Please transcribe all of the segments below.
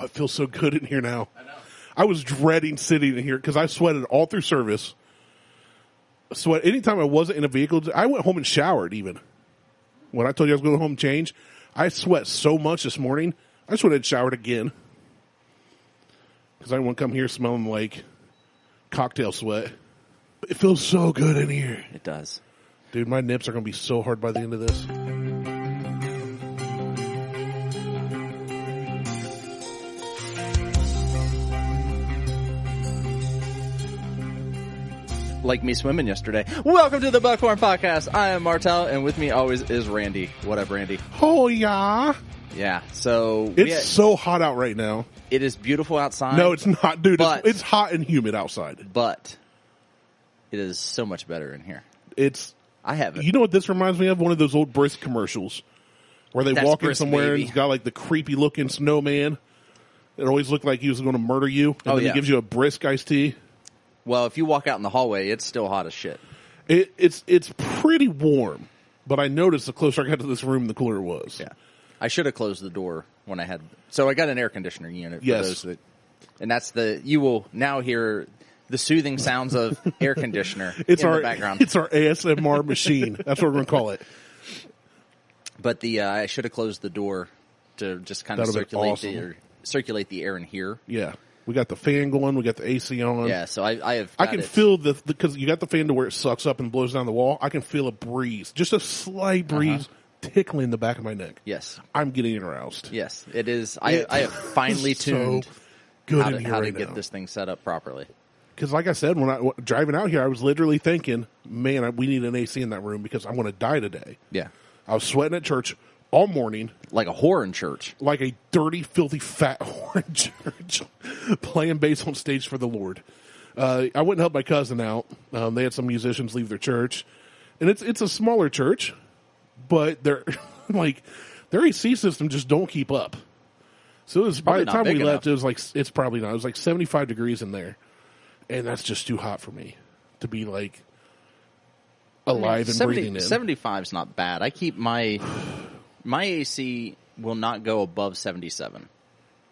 it feels so good in here now. I know. I was dreading sitting in here because I sweated all through service. Sweat anytime I wasn't in a vehicle. I went home and showered even. When I told you I was going home and change, I sweat so much this morning. I just went and showered again. Because I didn't want to come here smelling like cocktail sweat. It feels so good in here. It does. Dude, my nips are going to be so hard by the end of this. Like me swimming yesterday. Welcome to the Buckhorn Podcast. I am Martelle, and with me always is Randy. What up, Randy? Oh, yeah. Yeah, so... It's so hot out right now. It is beautiful outside. No, it's not, dude. But, it's hot and humid outside. But it is so much better in here. I have it. You know what this reminds me of? One of those old Brisk commercials where they walk in somewhere and he's got like the creepy looking snowman. It always looked like he was going to murder you. And then he gives you a Brisk iced tea. Well, if you walk out in the hallway, it's still hot as shit. It's pretty warm, but I noticed the closer I got to this room, the cooler it was. Yeah, I should have closed the door when I had. So I got an air conditioner unit. For those that, and that's you will now hear the soothing sounds of air conditioner in the background. It's our ASMR machine. That's what we're going to call it. But I should have closed the door to just kind of circulate the air in here. Yeah. We got the fan going. We got the AC on. Yeah, so I can feel because you got the fan to where it sucks up and blows down the wall. I can feel a breeze, just a slight breeze tickling the back of my neck. Yes. I'm getting aroused. Yes, it is. I have finely tuned how to get this thing set up properly. Because like I said, when I driving out here, I was literally thinking, man, we need an AC in that room because I'm going to die today. Yeah. I was sweating at church all morning. Like a whore in church. Like a dirty, filthy, fat whore in church. Playing bass on stage for the Lord. I went and helped my cousin out. They had some musicians leave their church. And it's a smaller church, but their AC system just don't keep up. So it was, by the time we left, it's probably not. It was like 75 degrees in there. And that's just too hot for me to be like alive and breathing in. 75 is not bad. I keep my AC will not go above 77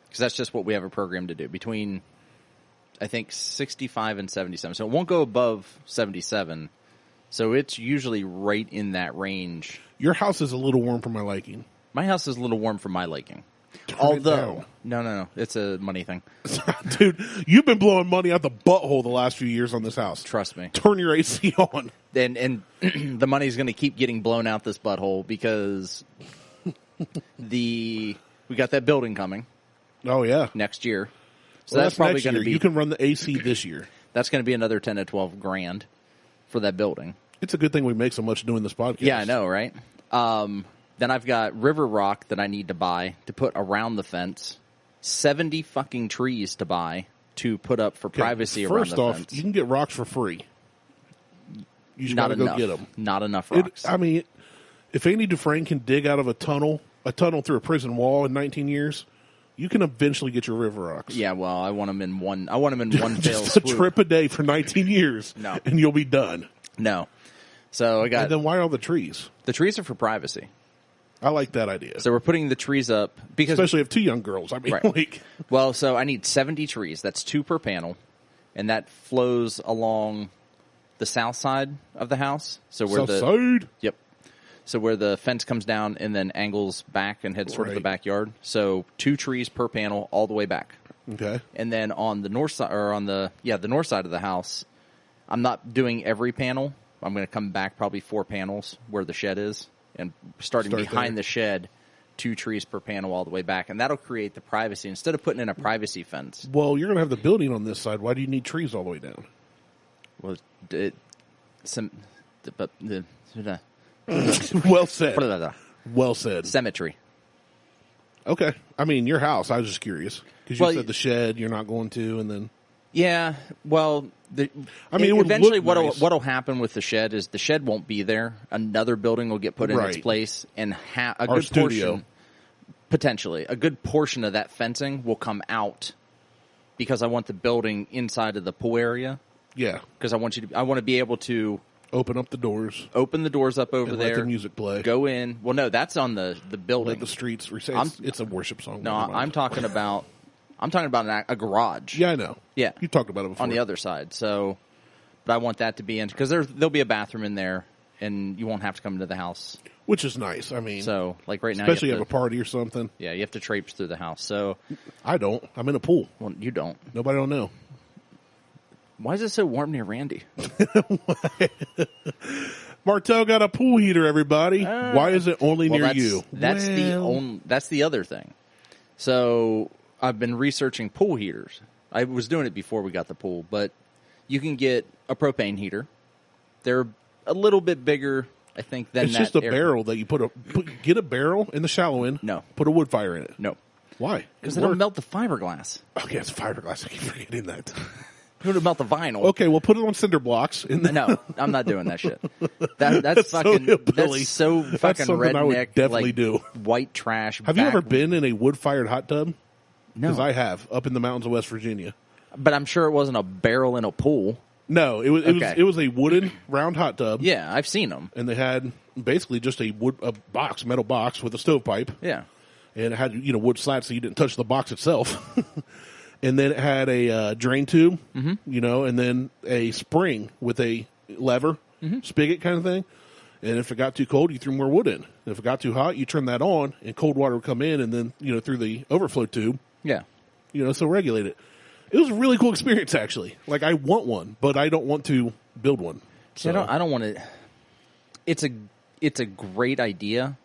because that's just what we have a program to do between, I think, 65 and 77. So it won't go above 77. So it's usually right in that range. Your house is a little warm for my liking. My house is a little warm for my liking. Although, no, it's a money thing. Dude, you've been blowing money out the butthole the last few years on this house. Trust me. Turn your AC on. And the money's going to keep getting blown out this butthole because we got that building coming. Oh yeah, next year. So that's probably going to be. You can run the AC this year. That's going to be another 10 to 12 grand for that building. It's a good thing we make so much doing this podcast. Yeah, I know, right? Then I've got river rock that I need to buy to put around the fence. 70 fucking trees to buy to put up for privacy around the fence. First off, you can get rocks for free. You just gotta go get them. Not enough rocks. If Andy Dufresne can dig out of a tunnel through a prison wall in 19 years, you can eventually get your river rocks. Yeah, well, I want them in one fell just swoop. A trip a day for 19 years. No. And you'll be done. No. So I got. And then why all the trees? The trees are for privacy. I like that idea. So we're putting the trees up because especially if two young girls. I mean, right. Well, so I need 70 trees. That's 2 per panel, and that flows along the south side of the house. So where side. Yep. So where the fence comes down and then angles back and heads towards the backyard. So 2 trees per panel all the way back. Okay. And then on the north side, or on the north side of the house, I'm not doing every panel. I'm going to come back probably 4 panels where the shed is. And starting behind the shed, 2 trees per panel all the way back. And that'll create the privacy. Instead of putting in a privacy fence. Well, you're going to have the building on this side. Why do you need trees all the way down? Well, well said. Well said. Symmetry. Okay. I mean, your house, I was just curious. Because you said the shed you're not going to, and then... Yeah, well, eventually what'll happen with the shed is the shed won't be there. Another building will get put in its place, and a good portion, potentially, a good portion of that fencing will come out because I want the building inside of the pool area. Yeah, because I want to be able to open up the doors, open the doors up over there, let the music play, go in. Well, no, that's on the building. Let the streets. It's a worship song. No, I'm talking about I'm talking about a garage. Yeah, I know. Yeah. You talked about it before. On the other side. So, but I want that to be in, because there'll be a bathroom in there, and you won't have to come into the house. Which is nice. I mean, so like right now, especially you have a party or something. Yeah, you have to traipse through the house. So I don't. I'm in a pool. Well, you don't. Nobody don't know. Why is it so warm near Randy? Martelle got a pool heater, everybody. Why is it only near you? That's the other thing. So I've been researching pool heaters. I was doing it before we got the pool, but you can get a propane heater. They're a little bit bigger, I think, than it's just a barrel that you get a barrel in the shallow end. No. Put a wood fire in it. No. Why? Because it'll melt the fiberglass. Okay, it's fiberglass. I keep forgetting that. It'll melt the vinyl. Okay, we'll put it on cinder blocks. No, I'm not doing that shit. That's fucking. That's so fucking redneck. I would definitely do. White trash. Have you ever been in a wood-fired hot tub? No, because I have, up in the mountains of West Virginia. But I'm sure it wasn't a barrel in a pool. No, it was a wooden round hot tub. Yeah, I've seen them. And they had basically just a metal box with a stovepipe. Yeah, and it had wood slats so you didn't touch the box itself. And then it had a drain tube, and then a spring with a lever, spigot kind of thing. And if it got too cold, you threw more wood in. And if it got too hot, you turned that on, and cold water would come in, and then through the overflow tube. Yeah, so regulate it. It was a really cool experience, actually. Like, I want one, but I don't want to build one. So. I don't want to. It's a great idea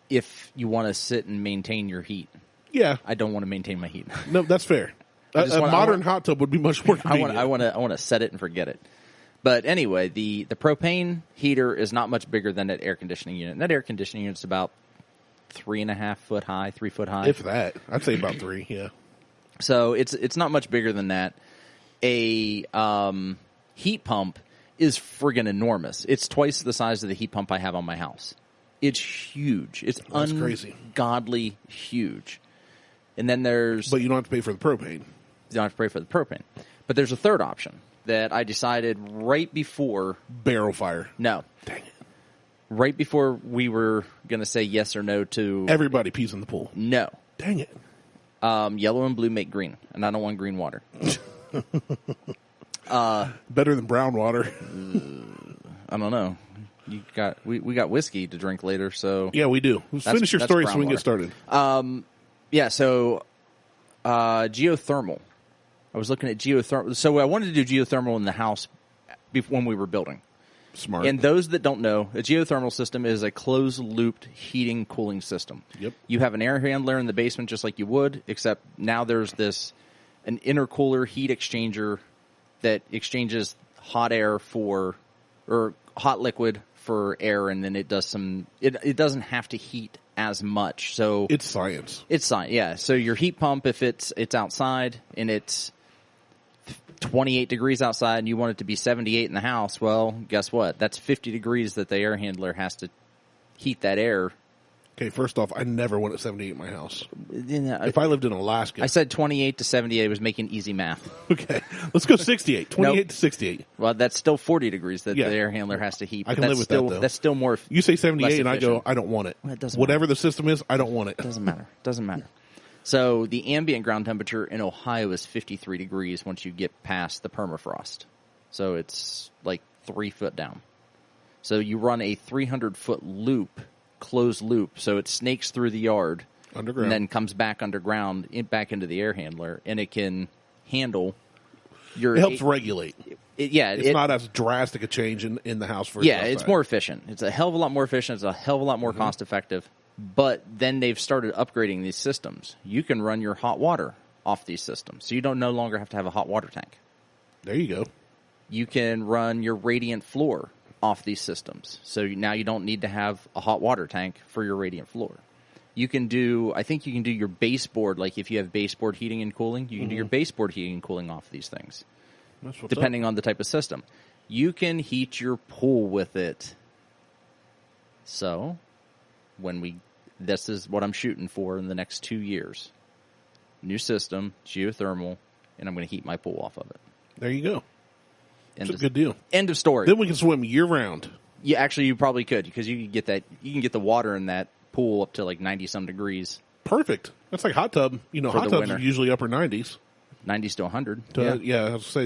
if you want to sit and maintain your heat. Yeah, I don't want to maintain my heat. No, that's fair. A modern hot tub would be much more convenient. I want to set it and forget it. But anyway, the propane heater is not much bigger than that air conditioning unit. And that air conditioning unit is about 3.5 foot high, 3 foot high. If that, I'd say about 3. Yeah. So it's not much bigger than that. A heat pump is friggin' enormous. It's twice the size of the heat pump I have on my house. It's huge. It's ungodly huge. And then But you don't have to pay for the propane. You don't have to pay for the propane. But there's a third option that I decided right before. Barrel fire. No. Dang it. Right before we were going to say yes or no to. Everybody pees in the pool. No. Dang it. Yellow and blue make green, and I don't want green water. Better than brown water. I don't know. We got whiskey to drink later, so yeah, we do. Let's finish your story so we can get started. Yeah, so geothermal. I was looking at geothermal. So I wanted to do geothermal in the house when we were building. Smart. And those that don't know, a geothermal system is a closed-looped heating cooling system. Yep. You have an air handler in the basement just like you would, except now there's an intercooler heat exchanger that exchanges hot air or hot liquid for air, and then it does it doesn't have to heat as much. So it's science. It's science, yeah. So your heat pump, if it's outside and it's 28 degrees outside and you want it to be 78 in the house, well, guess what? That's 50 degrees that the air handler has to heat that air. Okay, first off, I never want it 78 in my house. Yeah, if I lived in Alaska. I said 28 to 78. I was making easy math. Okay, let's go 68. 28 to 68. Well, that's still 40 degrees that the air handler has to heat. I can live with that, though. That's still more. You say 78 and I go, I don't want it. Well, it doesn't Whatever matter. The system is, I don't want it. Doesn't matter. So the ambient ground temperature in Ohio is 53 degrees once you get past the permafrost. So it's like 3 foot down. So you run a 300-foot loop, closed loop, so it snakes through the yard underground, and then comes back underground, back into the air handler, and it can handle your. It helps regulate. It's not as drastic a change in the house. It's more efficient. It's a hell of a lot more efficient. It's a hell of a lot more cost effective. But then they've started upgrading these systems. You can run your hot water off these systems, so you don't no longer have to have a hot water tank. There you go. You can run your radiant floor off these systems, so now you don't need to have a hot water tank for your radiant floor. I think you can do your baseboard, like if you have baseboard heating and cooling, you can do your baseboard heating and cooling off these things, depending on the type of system. You can heat your pool with it. So, this is what I'm shooting for in the next 2 years. New system, geothermal, and I'm going to heat my pool off of it. There you go. It's a good deal. End of story. Then we can swim year round. Yeah, actually, you probably could, because you can get the water in that pool up to like 90 some degrees. perfect. That's like hot tub. You know, hot tubs are usually upper 90s. 90s to 100. I was say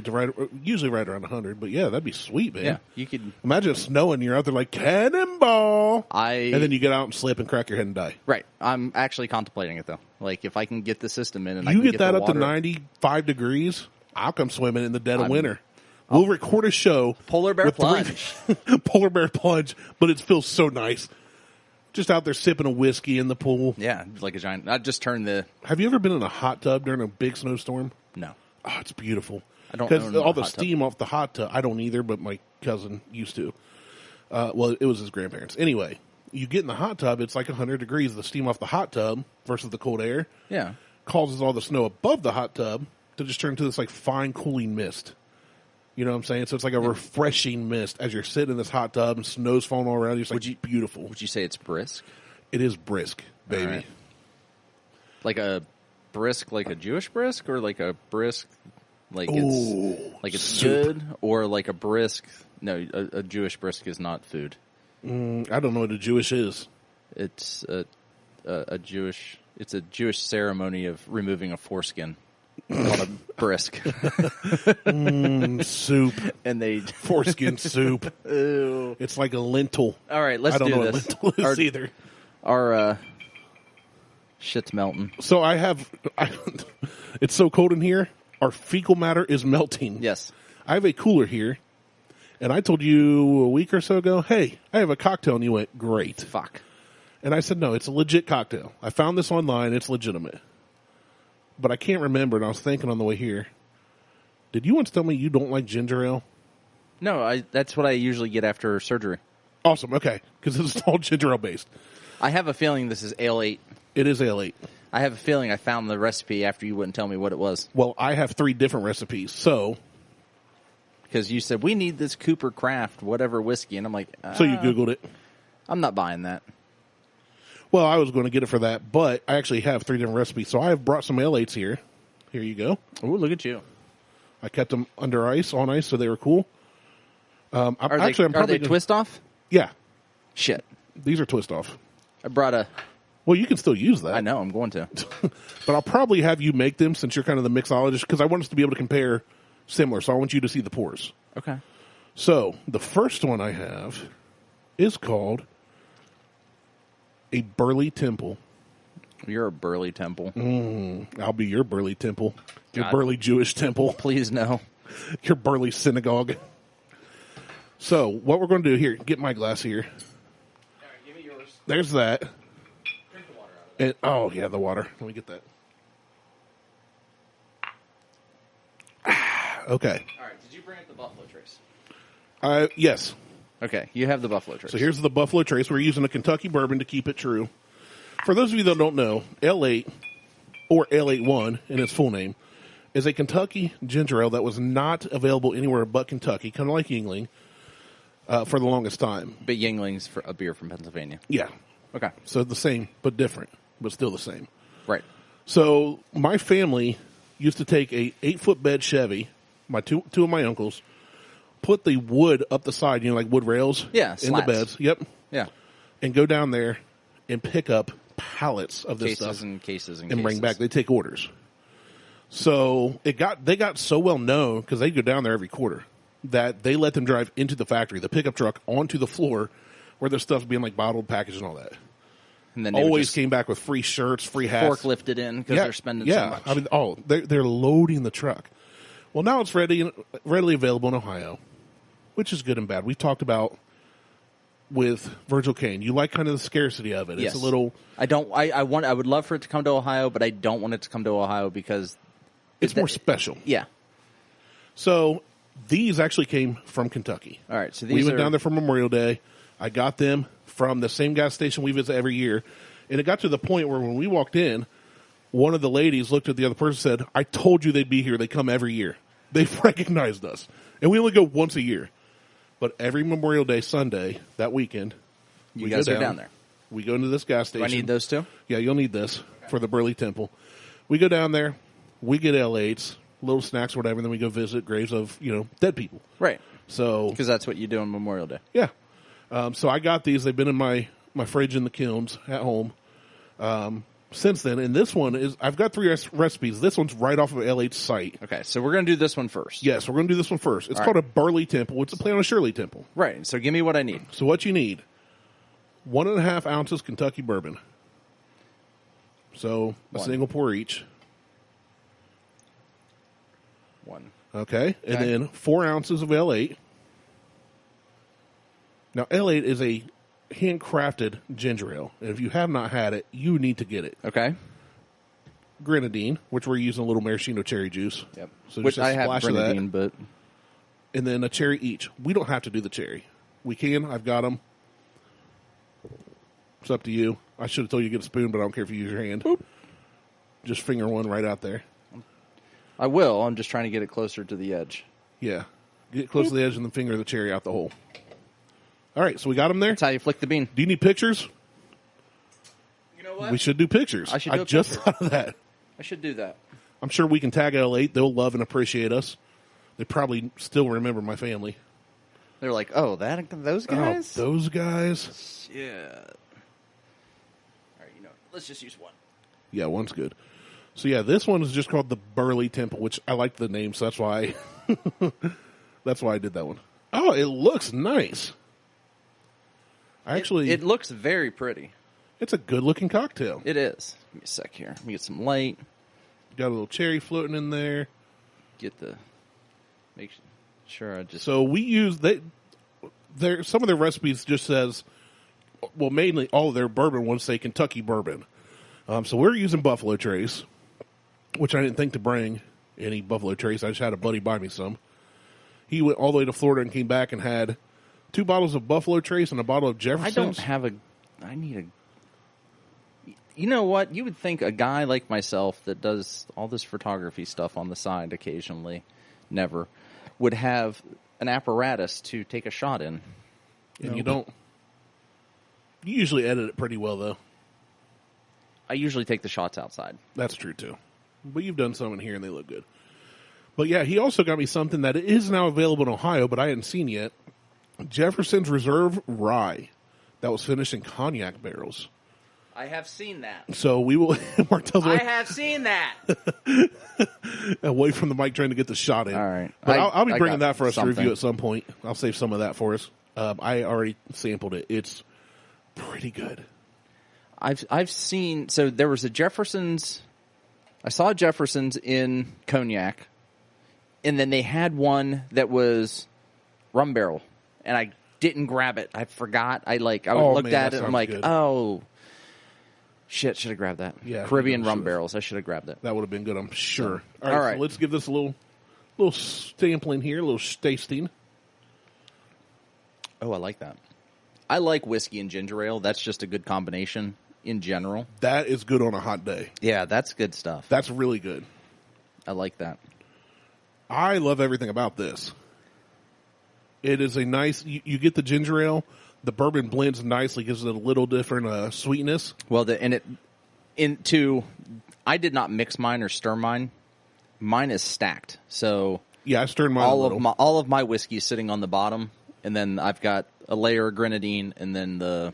usually right around 100. But yeah, that'd be sweet, man. Yeah, you could imagine it snowing. You're out there like cannonball, and then you get out and slip and crack your head and die. Right. I'm actually contemplating it though. Like if I can get the system in, and you I can get that up to 95 degrees, I'll come swimming in the dead of winter. We'll record a show. Polar bear plunge. Polar bear plunge, but it feels so nice. Just out there sipping a whiskey in the pool. Yeah, like a giant. I just turned the. Have you ever been in a hot tub during a big snowstorm? No. Oh, it's beautiful. I don't because all the steam off the hot tub. I don't either, but my cousin used to. Well, it was his grandparents. Anyway, you get in the hot tub. It's like 100 degrees. The steam off the hot tub versus the cold air. Yeah. Causes all the snow above the hot tub to just turn into this like fine cooling mist. You know what I'm saying? So it's like a refreshing mist as you're sitting in this hot tub and snow's falling all around you. It's like beautiful. Would you say it's brisk? It is brisk, baby. Right. Like a brisk, like a Jewish brisk, or like a brisk, like it's soup. good, or like a brisk. No, a Jewish brisk is not food. I don't know what a Jewish is. It's a Jewish. It's a Jewish ceremony of removing a foreskin. Called a brisk. Soup. And they foreskin soup. Ew. It's like a lentil. All right, let's do this. I don't know what lentil is either. Our shit's melting. So it's so cold in here, our fecal matter is melting. Yes. I have a cooler here, and I told you a week or so ago, hey, I have a cocktail, and you went, great. Fuck. And I said, no, it's a legit cocktail. I found this online. It's legitimate. But I can't remember, and I was thinking on the way here. Did you once tell me you don't like ginger ale? No, that's what I usually get after surgery. Awesome, okay, because it's all ginger ale based. I have a feeling this is Ale 8. It is Ale 8. I have a feeling I found the recipe after you wouldn't tell me what it was. Well, I have 3 different recipes, so... Because you said, we need this Cooper Craft, whatever whiskey, and I'm like... So you Googled it? I'm not buying that. Well, I was going to get it for that, but I actually have 3 different recipes. So I have brought some Ale8s here. Here you go. Oh, look at you. I kept them under ice, on ice, so they were cool. Are they twist off? Yeah. Shit. These are twist off. I brought a... Well, you can still use that. I know, I'm going to. But I'll probably have you make them since you're kind of the mixologist, because I want us to be able to compare similar, so I want you to see the pours. Okay. So, the first one I have is called a Burley Temple. You're a Burley Temple. I'll be your Burley Temple. Your Burley Jewish Temple. Please no. Your Burley Synagogue. So, what we're going to do here, get my glass here. All right, give me yours. There's that. Drink the water out of it. Oh, yeah, the water. Let me get that. Okay. All right, did you bring up the Buffalo Trace? Yes. Okay, you have the Buffalo Trace. So here's the Buffalo Trace. We're using a Kentucky Bourbon to keep it true. For those of you that don't know, L8, or L81 in its full name, is a Kentucky ginger ale that was not available anywhere but Kentucky, kind of like Yuengling, for the longest time. But Yuengling's for a beer from Pennsylvania. Yeah. Okay. So the same, but different, but still the same. Right. So my family used to take a 8-foot bed Chevy, my two of my uncles, put the wood up the side, like wood rails in the beds. Yep. Yeah. And go down there and pick up pallets of this stuff. Cases and bring back. They take orders. So they got so well known because they go down there every quarter that they let them drive into the factory, the pickup truck onto the floor where their stuff's being like bottled, packaged, and all that. And then always came back with free shirts, free hats. Forklifted in because they're spending so much. I mean, they're loading the truck. Well, now it's readily available in Ohio, which is good and bad. We've talked about with Virgil Cane. You like kind of the scarcity of it. Yes. It's a little... I would love for it to come to Ohio, but I don't want it to come to Ohio because... It's more special. Yeah. So these actually came from Kentucky. All right. So we went down there for Memorial Day. I got them from the same gas station we visit every year. And it got to the point where when we walked in, one of the ladies looked at the other person and said, I told you they'd be here. They come every year. They've recognized us. And we only go once a year. But every Memorial Day Sunday, that weekend, you guys are down there. We go into this gas station. Do I need those too? Yeah, you'll need this for the Burley Temple. We go down there. We get L8s, little snacks or whatever, and then we go visit graves of, dead people. Right. So because that's what you do on Memorial Day. Yeah. So I got these. They've been in my fridge in the kilns at home. since then. And this one is, I've got 3 recipes. This one's right off of LH's site. Okay, so we're going to do this one first. Yes, we're going to do this one first. It's called a Burley Temple. It's a play on a Shirley Temple. Right, so give me what I need. So what you need, 1.5 ounces Kentucky Bourbon. So a single pour each. 1. Okay, and then 4 ounces of L8. Now, L8 is a handcrafted ginger ale. And if you have not had it, you need to get it. Okay. Grenadine, which we're using a little maraschino cherry juice. Yep. So which just I have Grenadine, but... And then a cherry each. We don't have to do the cherry. We can. I've got them. It's up to you. I should have told you to get a spoon, but I don't care if you use your hand. Boop. Just finger one right out there. I will. I'm just trying to get it closer to the edge. Yeah. Get close to the edge and then finger the cherry out the hole. All right, so we got them there. That's how you flick the bean. Do you need pictures? You know what? We should do pictures. I just thought of that. I should do that. I'm sure we can tag L8. They'll love and appreciate us. They probably still remember my family. They're like, oh, those guys? Oh, those guys? Yeah. All right, let's just use one. Yeah, one's good. So, yeah, this one is just called the Burley Temple, which I like the name, so that's why I did that one. Oh, it looks nice. It looks very pretty. It's a good-looking cocktail. It is. Give me a sec here. Let me get some light. Got a little cherry floating in there. Make sure I just... So we use... some of their recipes just says... Well, mainly all of their bourbon ones say Kentucky Bourbon. So we're using Buffalo Trace, which I didn't think to bring any Buffalo Trace. I just had a buddy buy me some. He went all the way to Florida and came back and had 2 bottles of Buffalo Trace and a bottle of Jefferson's. I need a... You know what? You would think a guy like myself that does all this photography stuff on the side occasionally, never, would have an apparatus to take a shot in. And you don't. You usually edit it pretty well, though. I usually take the shots outside. That's true, too. But you've done some in here, and they look good. But, yeah, he also got me something that is now available in Ohio, but I hadn't seen yet. Jefferson's Reserve Rye. That was finished in cognac barrels. I have seen that. So we will... I have seen that. Away from the mic trying to get the shot in. All right. But I'll be bringing that for us to review at some point. I'll save some of that for us. I already sampled it. It's pretty good. I've seen... So there was a Jefferson's... I saw Jefferson's in cognac, and then they had one that was rum barrel, and I didn't grab it. I forgot. I looked at it, and I'm like, good. Oh, shit, should have grabbed that. Yeah, Caribbean rum barrels. I should have grabbed that. That would have been good, I'm sure. So, all right. So let's give this a little sampling here, a little tasting. Oh, I like that. I like whiskey and ginger ale. That's just a good combination in general. That is good on a hot day. Yeah, that's good stuff. That's really good. I like that. I love everything about this. It is a nice... You get the ginger ale. The bourbon blends nicely, gives it a little different sweetness. Well, I did not mix mine or stir mine. Mine is stacked. So yeah, I stirred mine all of my whiskey is sitting on the bottom, and then I've got a layer of grenadine, and then the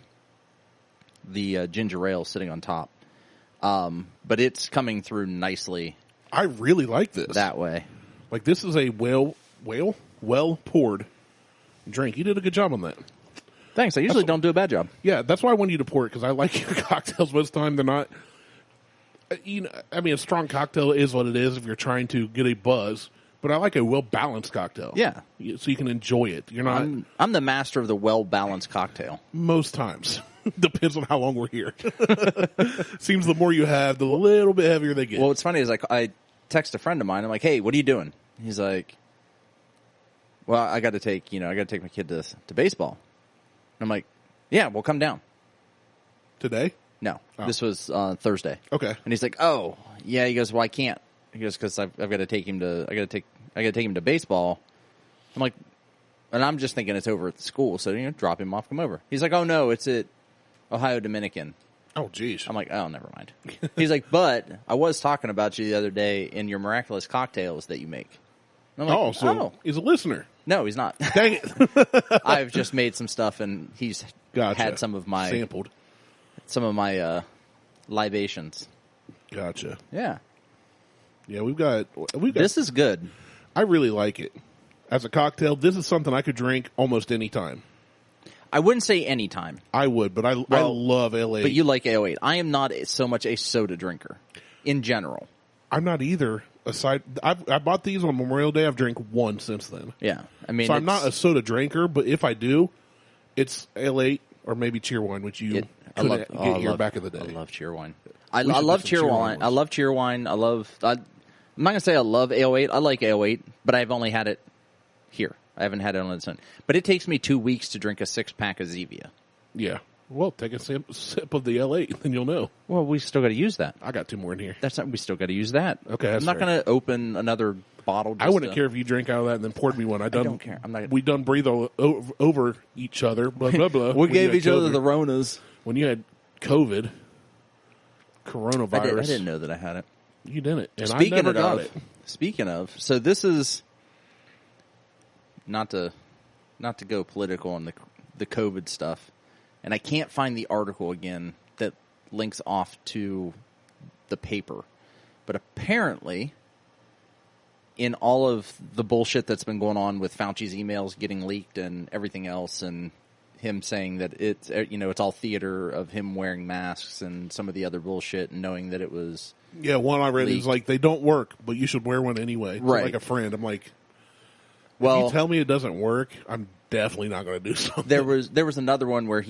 ginger ale sitting on top. But it's coming through nicely. I really like this. That way. Like, this is a well-poured drink. You did a good job on that. Thanks. I usually don't do a bad job. Yeah, that's why I wanted you to pour it, because I like your cocktails most of the time. They're not... a strong cocktail is what it is if you're trying to get a buzz. But I like a well-balanced cocktail. Yeah. So you can enjoy it. You're not... I'm the master of the well-balanced cocktail. Most times. Depends on how long we're here. Seems the more you have, the little bit heavier they get. Well, what's funny is I text a friend of mine. I'm like, hey, what are you doing? He's like, well, I got to take my kid to baseball. And I'm like, yeah, well, come down. Today? No, This was Thursday. Okay. And he's like, oh, yeah. He goes, well, I can't. He goes, because I've got to take him to, I got to take him to baseball. I'm like, and I'm just thinking it's over at the school, so drop him off, come over. He's like, oh no, it's at Ohio Dominican. Oh, geez. I'm like, oh, never mind. He's like, but I was talking about you the other day in your miraculous cocktails that you make. And I'm like, he's a listener. No, he's not. Dang it. I've just made some stuff, and he's had some of my sampled. Some of my libations. Gotcha. Yeah. Yeah, we've got. This is good. I really like it. As a cocktail, this is something I could drink almost any time. I wouldn't say any time. I would, but I love ale 8. But you like ale 8. I am not so much a soda drinker in general. I'm not either. I bought these on Memorial Day. I've drank one since then. Yeah. I mean, so I'm not a soda drinker, but if I do, it's ale 8 or maybe Cheerwine, which you couldn't get here back in the day. I love Cheerwine. I love Cheerwine. I love Cheerwine. I'm not going to say I love ale 8. I like ale 8, but I've only had it here. I haven't had it on its own. But it takes me 2 weeks to drink a 6-pack of Zevia. Yeah. Well, take a sip of the L8, then you'll know. Well, we still got to use that. I got 2 more in here. We still got to use that. Okay, I'm not going to open another bottle. I wouldn't care if you drank out of that and then poured me one. I don't care. We done breathe over each other. Blah blah blah. We gave each other the Ronas when you had COVID, coronavirus. I didn't know that I had it. You didn't, and I never got it. Speaking of, so this is not to go political on the COVID stuff, and I can't find the article again that links off to the paper, but apparently, in all of the bullshit that's been going on with Fauci's emails getting leaked and everything else, and him saying that it's all theater of him wearing masks and some of the other bullshit, and knowing that it was one I read is like they don't work, but you should wear one anyway. Right, like a friend. I'm like, well, if you tell me it doesn't work, I'm definitely not going to do something. There was another one where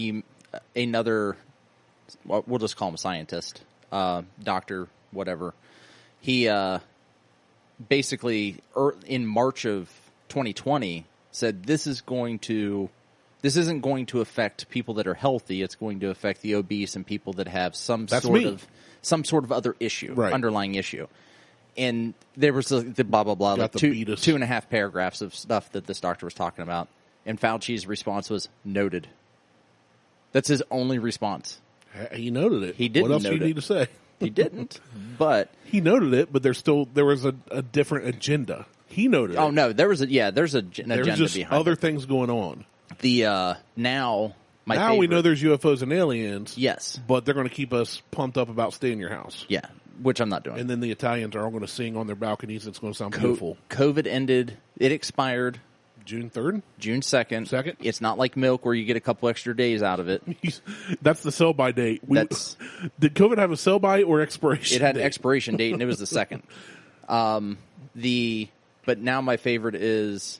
we'll just call him a scientist, doctor, whatever. He basically in March of 2020 said this isn't going to affect people that are healthy. It's going to affect the obese and people that have some sort of other issue, underlying issue. And there was the blah blah blah, like 2.5 paragraphs of stuff that this doctor was talking about. And Fauci's response was noted. That's his only response. He noted it. He didn't. What else do you need to say? He didn't, but he noted it. But there was a different agenda. He noted it. Oh no, there's an agenda just behind other it. things going on. Now we know there's UFOs and aliens. Yes, but they're going to keep us pumped up about stay in your house. Yeah, which I'm not doing. And then the Italians are all going to sing on their balconies. It's going to sound beautiful. COVID ended. It expired June 3rd? June 2nd. 2nd? It's not like milk where you get a couple extra days out of it. That's the sell-by date. Did COVID have a sell-by or expiration date? It had an expiration date, and it was the 2nd. But now my favorite is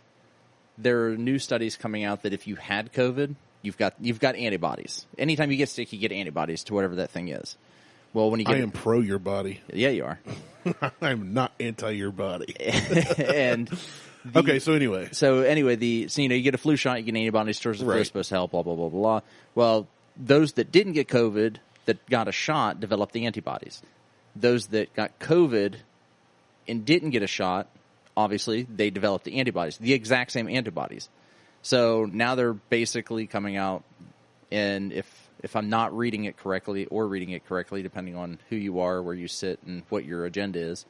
there are new studies coming out that if you had COVID, you've got antibodies. Anytime you get sick, you get antibodies to whatever that thing is. Well, when you get I am pro your body. Yeah, you are. I'm not anti your body. And so anyway, you get a flu shot, you get antibodies towards the flu, it's supposed to help, blah blah blah blah. Well, those that didn't get COVID that got a shot developed the antibodies. Those that got COVID and didn't get a shot, obviously, they developed the antibodies, the exact same antibodies. So now they're basically coming out, and if I'm not reading it correctly or reading it correctly, depending on who you are, where you sit, and what your agenda is,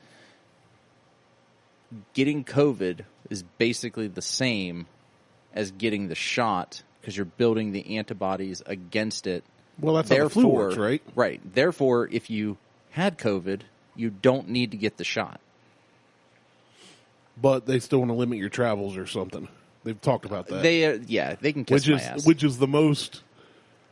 getting COVID is basically the same as getting the shot because you're building the antibodies against it. Well, that's how the flu works, right? Right. Therefore, if you had COVID, you don't need to get the shot. But they still want to limit your travels or something. They've talked about that. They can kiss my ass. Which is the most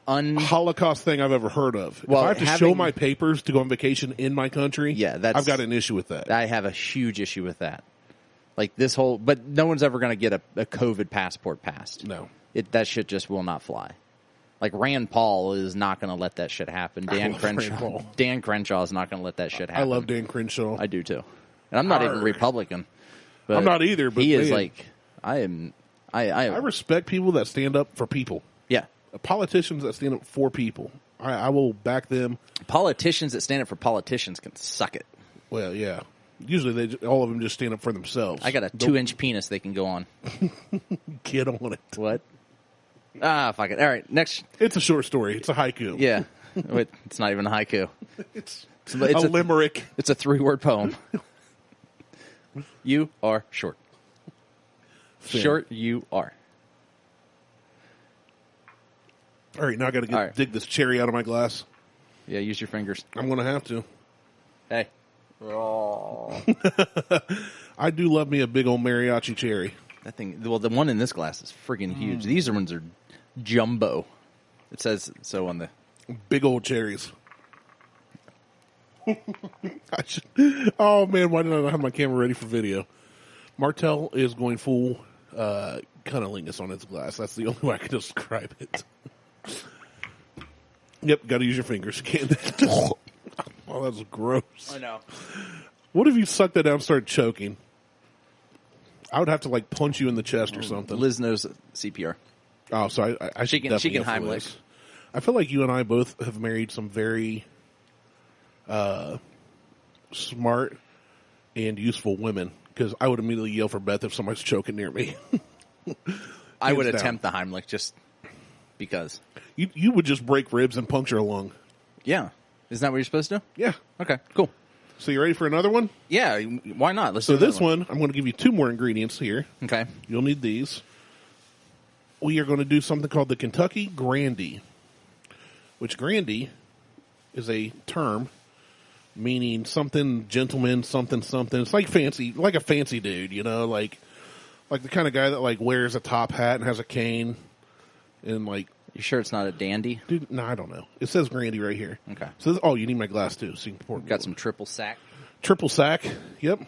Holocaust thing I've ever heard of. Well, if I have to show my papers to go on vacation in my country, I've got an issue with that. I have a huge issue with that. Like but no one's ever going to get a COVID passport passed. No. That shit just will not fly. Like Rand Paul is not going to let that shit happen. Dan Crenshaw is not going to let that shit happen. I love Dan Crenshaw. I do too. And I'm not even Republican. But I'm not either, but he is like, I respect people that stand up for people. Yeah. Politicians that stand up for people. I will back them. Politicians that stand up for politicians can suck it. Well, yeah. Usually all of them just stand up for themselves. I got a 2-inch penis they can go on. Get on it. What? Fuck it. All right, next. It's a short story. It's a haiku. Yeah. It's not even a haiku. It's a limerick. It's a 3-word poem. You are short. Finn. Short you are. All right, now I got to dig this cherry out of my glass. Yeah, use your fingers. I'm going to have to. Hey. Oh. I do love me a big old mariachi cherry. That thing, well, the one in this glass is freaking huge. These ones are jumbo. It says so on the... Big old cherries. Oh, man, why did I not have my camera ready for video? Martelle is going full cunnilingus on its glass. That's the only way I can describe it. Yep, got to use your fingers. You can't. Oh, that's gross. I know. What if you sucked that down and started choking? I would have to, like, punch you in the chest or something. Liz knows CPR. Oh, so I she can Heimlich. I feel like you and I both have married some very smart and useful women, because I would immediately yell for Beth if somebody's choking near me. I would attempt the Heimlich just because. You would just break ribs and puncture a lung. Yeah. Isn't that what you're supposed to do? Yeah. Okay, cool. So you ready for another one? Yeah, why not? Let's do this one, I'm going to give you 2 more ingredients here. Okay. You'll need these. We are going to do something called the Kentucky Grandee, which Grandee is a term meaning something gentleman, something. It's like fancy, like a fancy dude, you know, like the kind of guy that like wears a top hat and has a cane and like. You sure it's not a dandy? Dude, no, I don't know. It says Grandee right here. Okay. So you need my glass too, so you can pour. Got some triple sack. Triple sack. Yep.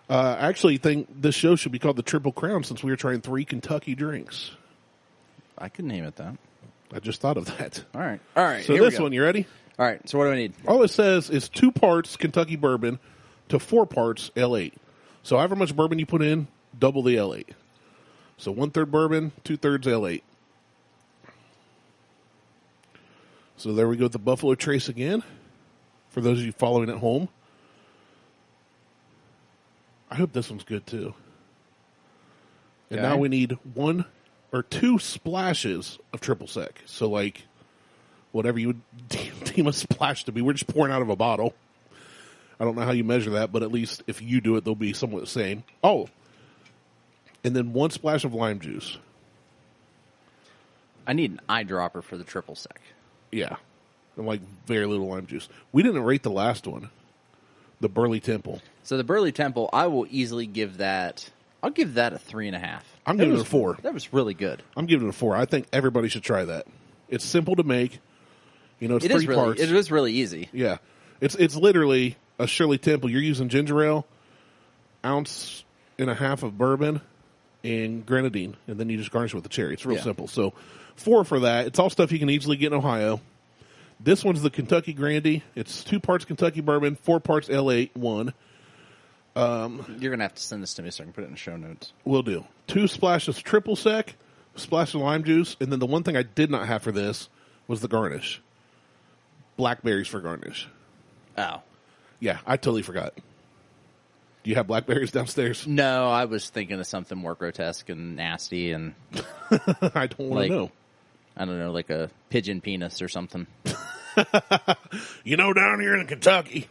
I actually think this show should be called the Triple Crown, since we were trying 3 Kentucky drinks. I could name it that. I just thought of that. All right. So this one, you ready? All right. So what do I need? All it says is 2 parts Kentucky Bourbon to 4 parts L8. So however much bourbon you put in, double the L8. So 1/3 bourbon, 2/3 L8. So there we go with the Buffalo Trace again. For those of you following at home. I hope this one's good too. And now we need 1 or 2 splashes of triple sec. So like whatever you would deem a splash to be. We're just pouring out of a bottle. I don't know how you measure that, but at least if you do it, they'll be somewhat the same. Oh, and then 1 splash of lime juice. I need an eyedropper for the triple sec. Yeah, and like very little lime juice. We didn't rate the last one, the Burley Temple. So the Burley Temple, I will easily give that. I'll give that a 3.5. I'm giving it a 4. That was really good. I'm giving it a 4. I think everybody should try that. It's simple to make. You know, it's 3 parts. It is really easy. Yeah, it's literally a Shirley Temple. You're using ginger ale, 1.5 ounces of bourbon, and grenadine, and then you just garnish it with the cherry. It's real simple. So 4 for that. It's all stuff you can easily get in Ohio. This one's the Kentucky Grandee. It's 2 parts Kentucky bourbon, 4 parts L8, 1. You're going to have to send this to me so I can put it in the show notes. Will do. 2 splashes triple sec, splash of lime juice, and then the one thing I did not have for this was the garnish. Blackberries for garnish. Oh. Yeah, I totally forgot. Do you have blackberries downstairs? No, I was thinking of something more grotesque and nasty and... I don't want to know. I don't know, like a pigeon penis or something. You know, down here in Kentucky,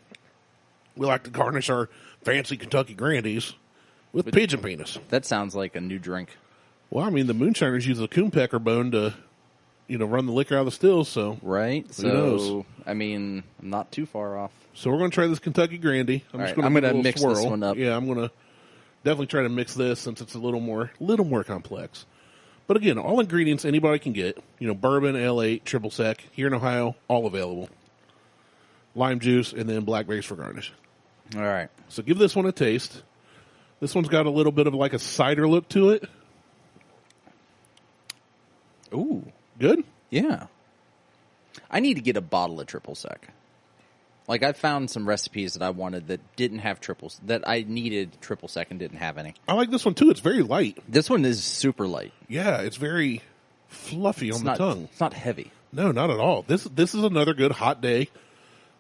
we like to garnish our fancy Kentucky Grandees with pigeon penis. That sounds like a new drink. Well, I mean, the moonshiners use a coonpecker bone to, run the liquor out of the stills, so. Right? Who knows? I mean, I'm not too far off. So we're going to try this Kentucky Grandee. I'm going to mix this one up. Yeah, I'm going to definitely try to mix this since it's a little more complex. But again, all ingredients anybody can get. Bourbon, L8, triple sec. Here in Ohio, all available. Lime juice, and then blackberries for garnish. All right. So give this one a taste. This one's got a little bit of like a cider look to it. Ooh. Good? Yeah. I need to get a bottle of triple sec. Like, I found some recipes that I wanted that didn't have that I needed triple sec and didn't have any. I like this one, too. It's very light. This one is super light. Yeah, it's very fluffy on the tongue. It's not heavy. No, not at all. This is another good hot day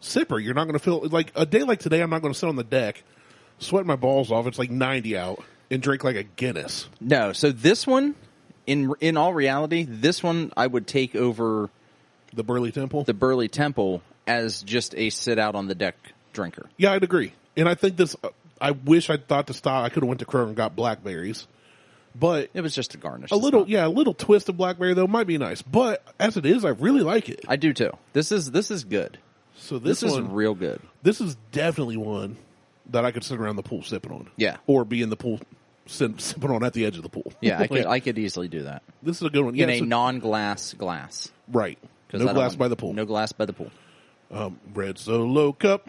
sipper. You're not going to feel... Like, a day like today, I'm not going to sit on the deck, sweat my balls off. It's like 90 out, and drink like a Guinness. No, so this one, in all reality, this one I would take over... The Burley Temple? The Burley Temple... as just a sit-out-on-the-deck drinker. Yeah, I'd agree. And I think this... I wish I'd thought to stop. I could have went to Kroger and got blackberries. But it was just a garnish. A little twist of blackberry though might be nice. But as it is, I really like it. I do too. This is good. So this is real good. This is definitely one that I could sit around the pool sipping on. Yeah. Or be in the pool sipping on at the edge of the pool. Yeah, I could easily do that. This is a good one. In a non-glass glass. Right. No glass by the pool. No glass by the pool. Red Solo cup.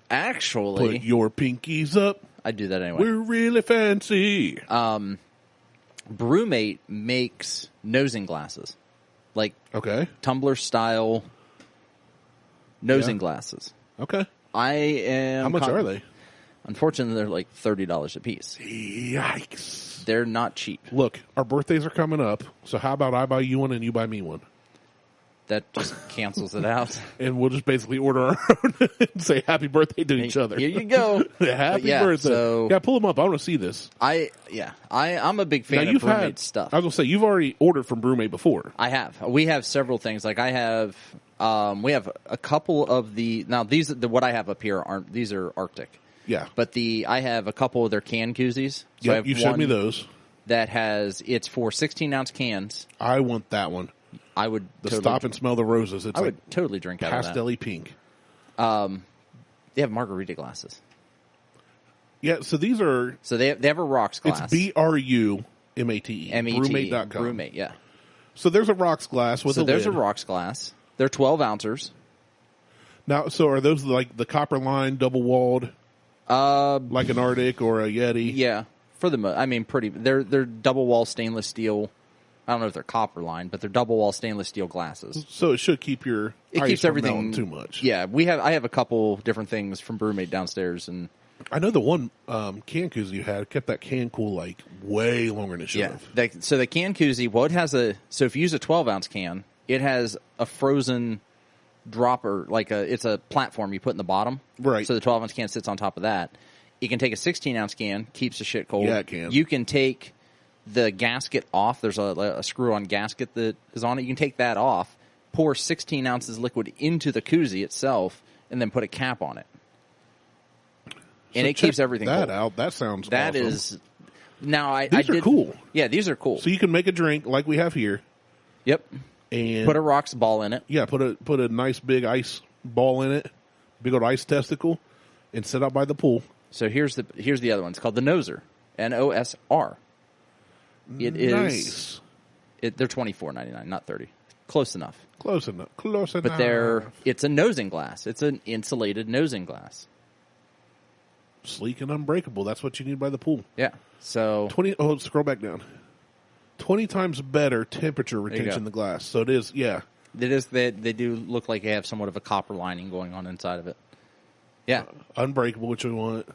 Actually, put your pinkies up. I do that anyway. We're really fancy. Brewmate makes nosing glasses. Like tumbler style nosing glasses. Okay. I am. How much are they? Unfortunately, they're like $30 a piece. Yikes. They're not cheap. Look, our birthdays are coming up, so how about I buy you one and you buy me one? That just cancels it out. And we'll just basically order our own and say happy birthday to each other. Here you go. Happy birthday. So, pull them up. I want to see this. I'm a big fan of Brewmate stuff. I was going to say, you've already ordered from Brewmate before. I have. We have several things. Like we have a couple of what I have up here these are Arctic. Yeah. But I have a couple of their can koozies. So I have you showed me those. It's for 16-ounce cans. I want that one. I would Stop and Smell the Roses. I would totally drink out of that. Pastel-y pink. They have margarita glasses. Yeah, so these are... So they have a rocks glass. It's BRUMATE. Brewmate.com. Brewmate, yeah. So there's a rocks glass with a lid. So there's a rocks glass. They're 12 ounces. Now, so are those like the copper line, double-walled, like an Arctic or a Yeti? Yeah. For the most, I mean, they're double-wall stainless steel. I don't know if they're copper line, but they're double wall stainless steel glasses. So it should keep ice from everything melting too much. Yeah, I have a couple different things from Brewmate downstairs, and I know the one can koozie you had kept that can cool like way longer than it should have. So the can koozie, so if you use a 12-ounce can, it has a frozen dropper, it's a platform you put in the bottom. Right. So the 12-ounce can sits on top of that. You can take a 16-ounce can, keeps the shit cold. Yeah, it can. You can take the gasket off. There's a screw-on gasket that is on it. You can take that off, pour 16 ounces liquid into the koozie itself, and then put a cap on it. And it keeps everything cold. Out. That sounds that awesome. Is now these are cool. Yeah, these are cool. So you can make a drink like we have here. Yep. And put a rocks ball in it. Yeah, put a nice big ice ball in it, big old ice testicle, and sit out by the pool. So here's the other one. It's called the Noser, NOSR. It is nice. They're $24.99, not $30. Close enough. But it's a nosing glass. It's an insulated nosing glass. Sleek and unbreakable. That's what you need by the pool. Yeah. So 20. Oh, scroll back down. 20 times better temperature retention in the glass. So it is. Yeah. It is. They do look like they have somewhat of a copper lining going on inside of it. Yeah. Unbreakable, which we want.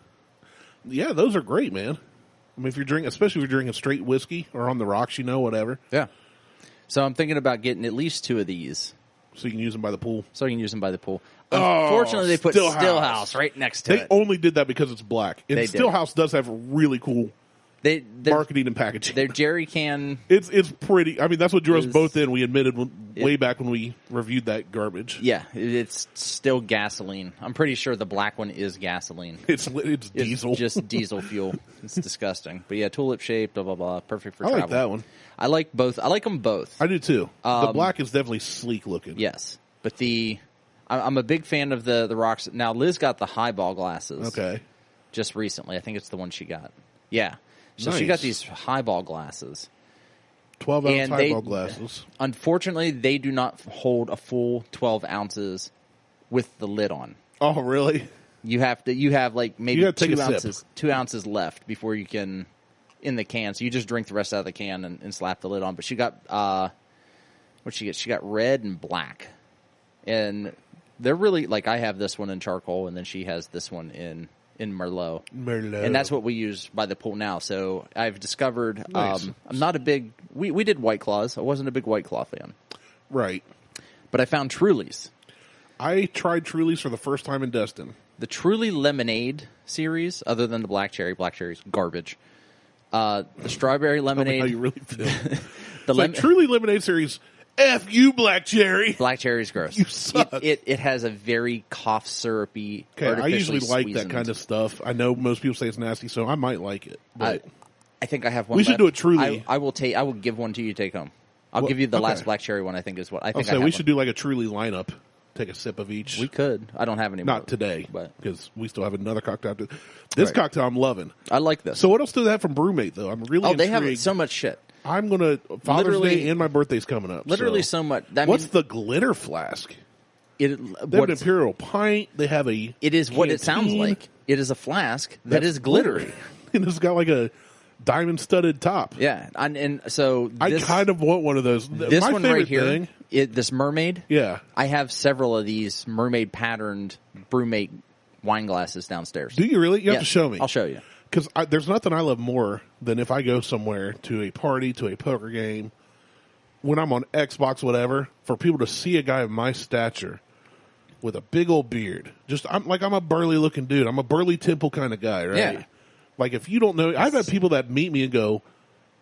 Yeah, those are great, man. I mean, especially if you're drinking straight whiskey or on the rocks, whatever. Yeah. So I'm thinking about getting at least 2 of these. So you can use them by the pool. Unfortunately, they put Stillhouse right next to it. They only did that because it's black. And Stillhouse does have really cool marketing and packaging. Their jerry can. It's pretty. I mean, that's what drew us both in. We admitted way back when we reviewed that garbage. Yeah, it's still gasoline. I'm pretty sure the black one is gasoline. It's diesel. It's just diesel fuel. It's disgusting. But yeah, tulip shaped, blah, blah, blah. Perfect for travel. I like that one. I like both. I like them both. I do too. The black is definitely sleek looking. Yes. But I'm a big fan of the rocks. Now, Liz got the highball glasses. Okay. Just recently. I think it's the one she got. Yeah. So nice. she got these highball glasses. 12-ounce highball glasses. Unfortunately, they do not hold a full 12 ounces with the lid on. Oh, really? You have like maybe 2 ounces. 2 ounces left before you can in the can. So you just drink the rest out of the can and slap the lid on. But she got what'd she get? She got red and black. And they're really like I have this one in charcoal and then she has this one in Merlot. And that's what we use by the pool now. So I've discovered I'm not a big we did White Claws. I wasn't a big White Claw fan. Right. But I found Truly's. I tried Truly's for the first time in Destin. The Truly Lemonade series, other than the Black Cherry. Black Cherry's garbage. The Strawberry Lemonade. How you really feel. Truly Lemonade series. F you, Black Cherry. Black Cherry's gross. You suck. It has a very cough syrupy. Okay, I usually like that kind of stuff. I know most people say it's nasty, so I might like it. But I think I have one. We should left. do it truly. I will give one to you. Take home. I'll give you the last black cherry one. I think is what I think. We should do like a truly lineup. Take a sip of each. We could. I don't have any more. Not today, but because we still have another cocktail. This cocktail I'm loving. I like this. So what else do they have from Brewmate, though? I'm really intrigued. They have so much shit. I'm going to... Father's Day and my birthday's coming up. Literally so much. What's the glitter flask? They have an imperial pint. They have a It is what it sounds like. It is a flask that is glittery. And it's got like a diamond-studded top. Yeah. And so... I kind of want one of those. This my one favorite right here, thing, this mermaid. Yeah. I have several of these mermaid-patterned Brewmate wine glasses downstairs. Do you really? You have to show me. I'll show you. Because there's nothing I love more than if I go somewhere to a party, to a poker game, when I'm on Xbox, whatever, for people to see a guy of my stature with a big old beard. I'm a burly looking dude. I'm a burly temple kind of guy, right? Yeah. Like if you don't know, I've had people that meet me and go,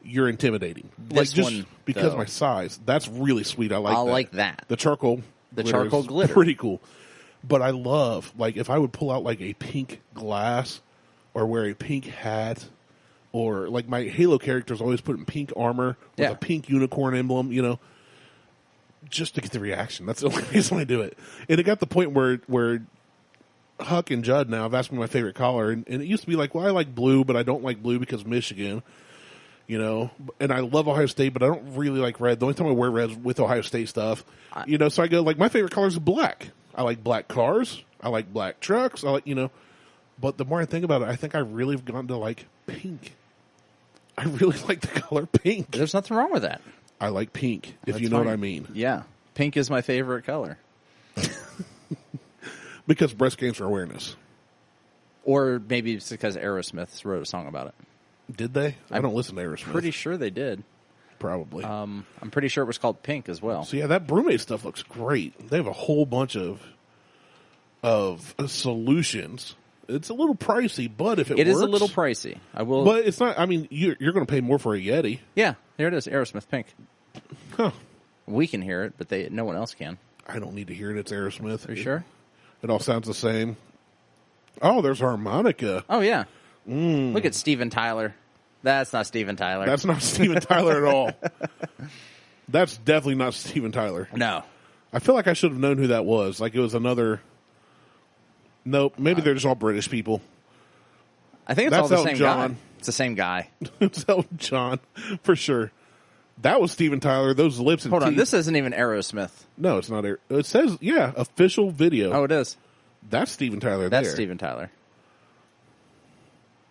"You're intimidating." This one, because of my size. That's really sweet. I like that. The charcoal glitter. Pretty cool. But I love, like, if I would pull out like a pink glass or wear a pink hat, or like my Halo characters always put in pink armor with a pink unicorn emblem, just to get the reaction. That's the only reason I do it. And it got the point where Huck and Judd now have asked me my favorite color, and it used to be like, well, I like blue, but I don't like blue because Michigan, and I love Ohio State, but I don't really like red. The only time I wear red is with Ohio State stuff, so I go, like, my favorite color is black. I like black cars. I like black trucks. I like, but the more I think about it, I think I really have gone to like pink. I really like the color pink. There's nothing wrong with that. I like pink, if you know what I mean. Yeah. Pink is my favorite color. Because breast cancer awareness. Or maybe it's because Aerosmith wrote a song about it. Did they? I don't listen to Aerosmith. Pretty sure they did. Probably. I'm pretty sure it was called Pink as well. So yeah, that Brewmate stuff looks great. They have a whole bunch of solutions. It's a little pricey, but if it works... It is a little pricey. I will... But it's not... I mean, you're going to pay more for a Yeti. Yeah, there it is. Aerosmith Pink. Huh. We can hear it, but no one else can. I don't need to hear it. It's Aerosmith. Are you sure? It all sounds the same. Oh, there's harmonica. Oh, yeah. Look at Steven Tyler. That's not Steven Tyler. That's not Steven Tyler at all. That's definitely not Steven Tyler. No. I feel like I should have known who that was. Like it was another... Nope, maybe they're just all British people. I think it's all the same guy. It's the same guy. It's Elton John, for sure. That was Steven Tyler. Those lips and Hold on, teeth. this isn't even Aerosmith. No, it's not. It says, official video. Oh, it is. That's Steven Tyler. That's Steven Tyler.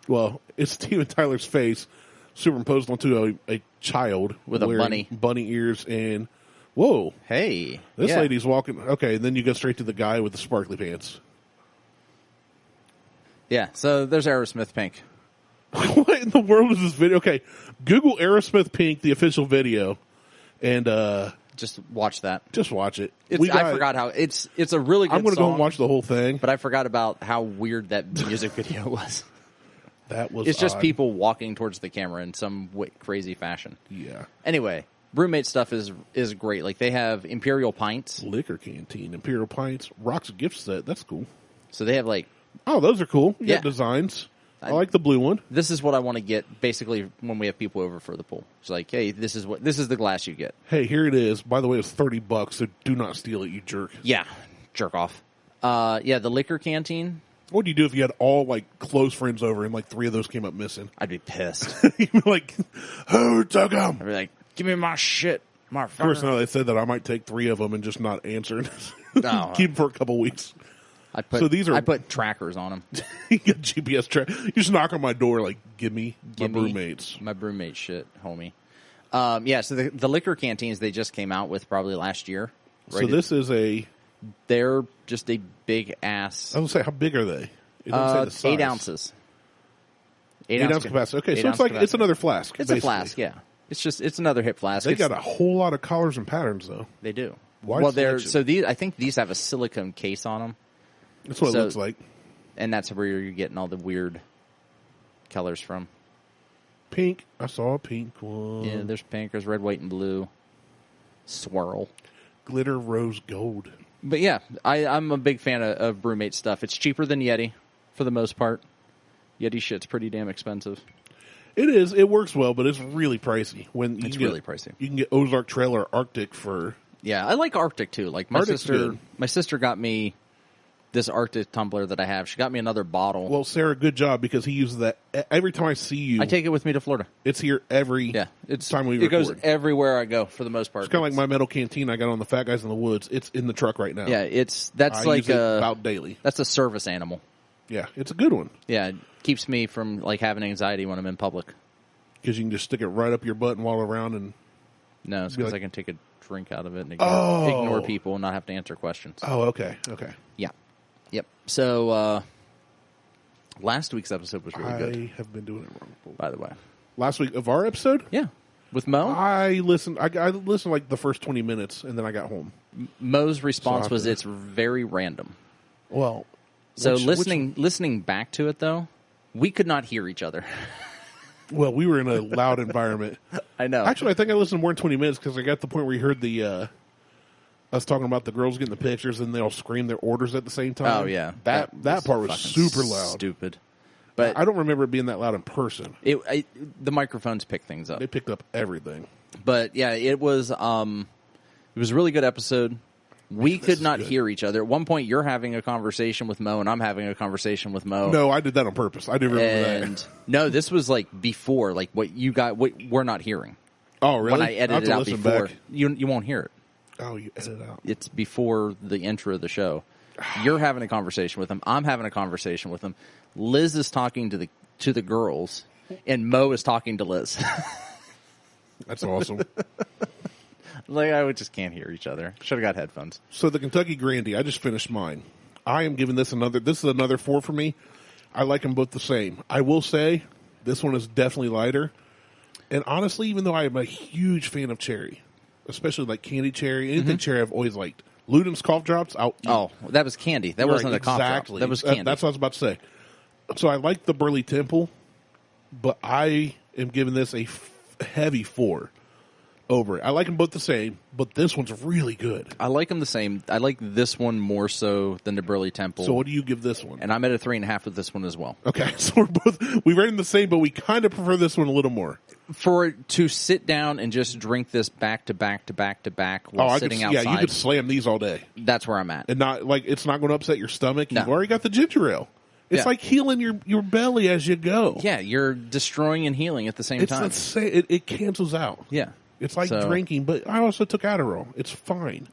Well, it's Steven Tyler's face superimposed onto a child with a bunny ears, and whoa, hey, this lady's walking. Okay, then you go straight to the guy with the sparkly pants. Yeah, so there's Aerosmith Pink. What in the world is this video? Okay, Google Aerosmith Pink, the official video, and just watch that. Just watch it. I forgot how it's a really good song. I'm going to go and watch the whole thing. But I forgot about how weird that music video was. That was It's just people walking towards the camera in some crazy fashion. Yeah. Anyway, Brewmate stuff is great. Like they have Imperial Pints. Liquor Canteen, Imperial Pints, Rocks gift set. That's cool. So they have like... Oh, those are cool. You got designs. I like the blue one. This is what I want to get basically when we have people over for the pool. It's like, hey, this is the glass you get. Hey, here it is. By the way, it's $30, so do not steal it, you jerk. Yeah, jerk off. The Liquor Canteen. What would you do if you had all like close friends over and like 3 of those came up missing? I'd be pissed. You'd be like, who took them? I'd be like, give me my shit, motherfucker. Of course, now they said that I might take 3 of them and just not answer. No. Keep them for a couple weeks. I put trackers on them. You get GPS track. You just knock on my door like, give me my Brewmates. My Brewmate shit, homie. So the Liquor Canteens they just came out with probably last year. Right? So this is they're just a big ass. I was going to say, how big are they? It doesn't say the size. 8 ounces. 8 ounce capacity. Okay, so it's another flask. It's basically a flask, yeah. It's another hip flask. They got a whole lot of colors and patterns, though. They do. I think these have a silicone case on them. That's what it looks like. And that's where you're getting all the weird colors from. Pink. I saw a pink one. Yeah, there's pink. There's red, white, and blue. Swirl. Glitter, rose, gold. But yeah, I'm a big fan of Brewmate stuff. It's cheaper than Yeti for the most part. Yeti shit's pretty damn expensive. It is. It works well, but it's really pricey. It's really pricey. You can get Ozark Trail or Arctic for... Yeah, I like Arctic, too. Like, my sister got me this Arctic tumbler that I have. She got me another bottle. Well, Sarah, good job, because he uses that every time I see you. I take it with me to Florida. It's here every time we record. It goes everywhere I go, for the most part. It's kind of like my metal canteen I got on the Fat Guys in the Woods. It's in the truck right now. Yeah, that's I like use it about daily. That's a service animal. Yeah, it's a good one. Yeah, it keeps me from like having anxiety when I'm in public. Because you can just stick it right up your butt and waddle around and... No, it's because I can take a drink out of it and ignore people and not have to answer questions. Oh, okay. Yeah. Yep. So, last week's episode was really good. I have been doing it wrong. By the way. Last week of our episode? Yeah. With Mo? I listened like the first 20 minutes, and then I got home. Mo's response was it's very random. Well... So listening back to it, though, we could not hear each other. Well, we were in a loud environment. I know. Actually, I think I listened more than 20 minutes because I got to the point where you heard us talking about the girls getting the pictures and they all scream their orders at the same time. Oh, yeah. That part was super loud. Stupid. But I don't remember it being that loud in person. The microphones pick things up. They picked up everything. But, yeah, it was a really good episode. We could not hear each other. At one point, you're having a conversation with Mo, and I'm having a conversation with Mo. No, I did that on purpose. I didn't remember that. No, this was like before, like what you got. What we're not hearing. Oh, really? When I edited it out before, you won't hear it. Oh, you edit it out. It's before the intro of the show. You're having a conversation with him. I'm having a conversation with him. Liz is talking to the girls, and Mo is talking to Liz. That's awesome. Like, I just can't hear each other. Should have got headphones. So the Kentucky Grandee, I just finished mine. I am giving this is another 4 for me. I like them both the same. I will say this one is definitely lighter. And honestly, even though I am a huge fan of cherry, especially like candy cherry, anything cherry I've always liked. Luden's cough drops, Oh, that was candy. That wasn't a cough drop. That was candy. That's what I was about to say. So I like the Burley Temple, but I am giving this a heavy 4. Over it. I like them both the same, but this one's really good. I like them the same. I like this one more so than the Burley Temple. So what do you give this one? And I'm at a 3.5 with this one as well. Okay, so we rate them the same, but we kind of prefer this one a little more. To sit down and just drink this back to back to back to back while sitting outside. Yeah, you could slam these all day. That's where I'm at. And not like it's not going to upset your stomach. No. You've already got the ginger ale. It's like healing your belly as you go. Yeah, you're destroying and healing at the same time. It cancels out. Yeah. It's like drinking, but I also took Adderall. It's fine.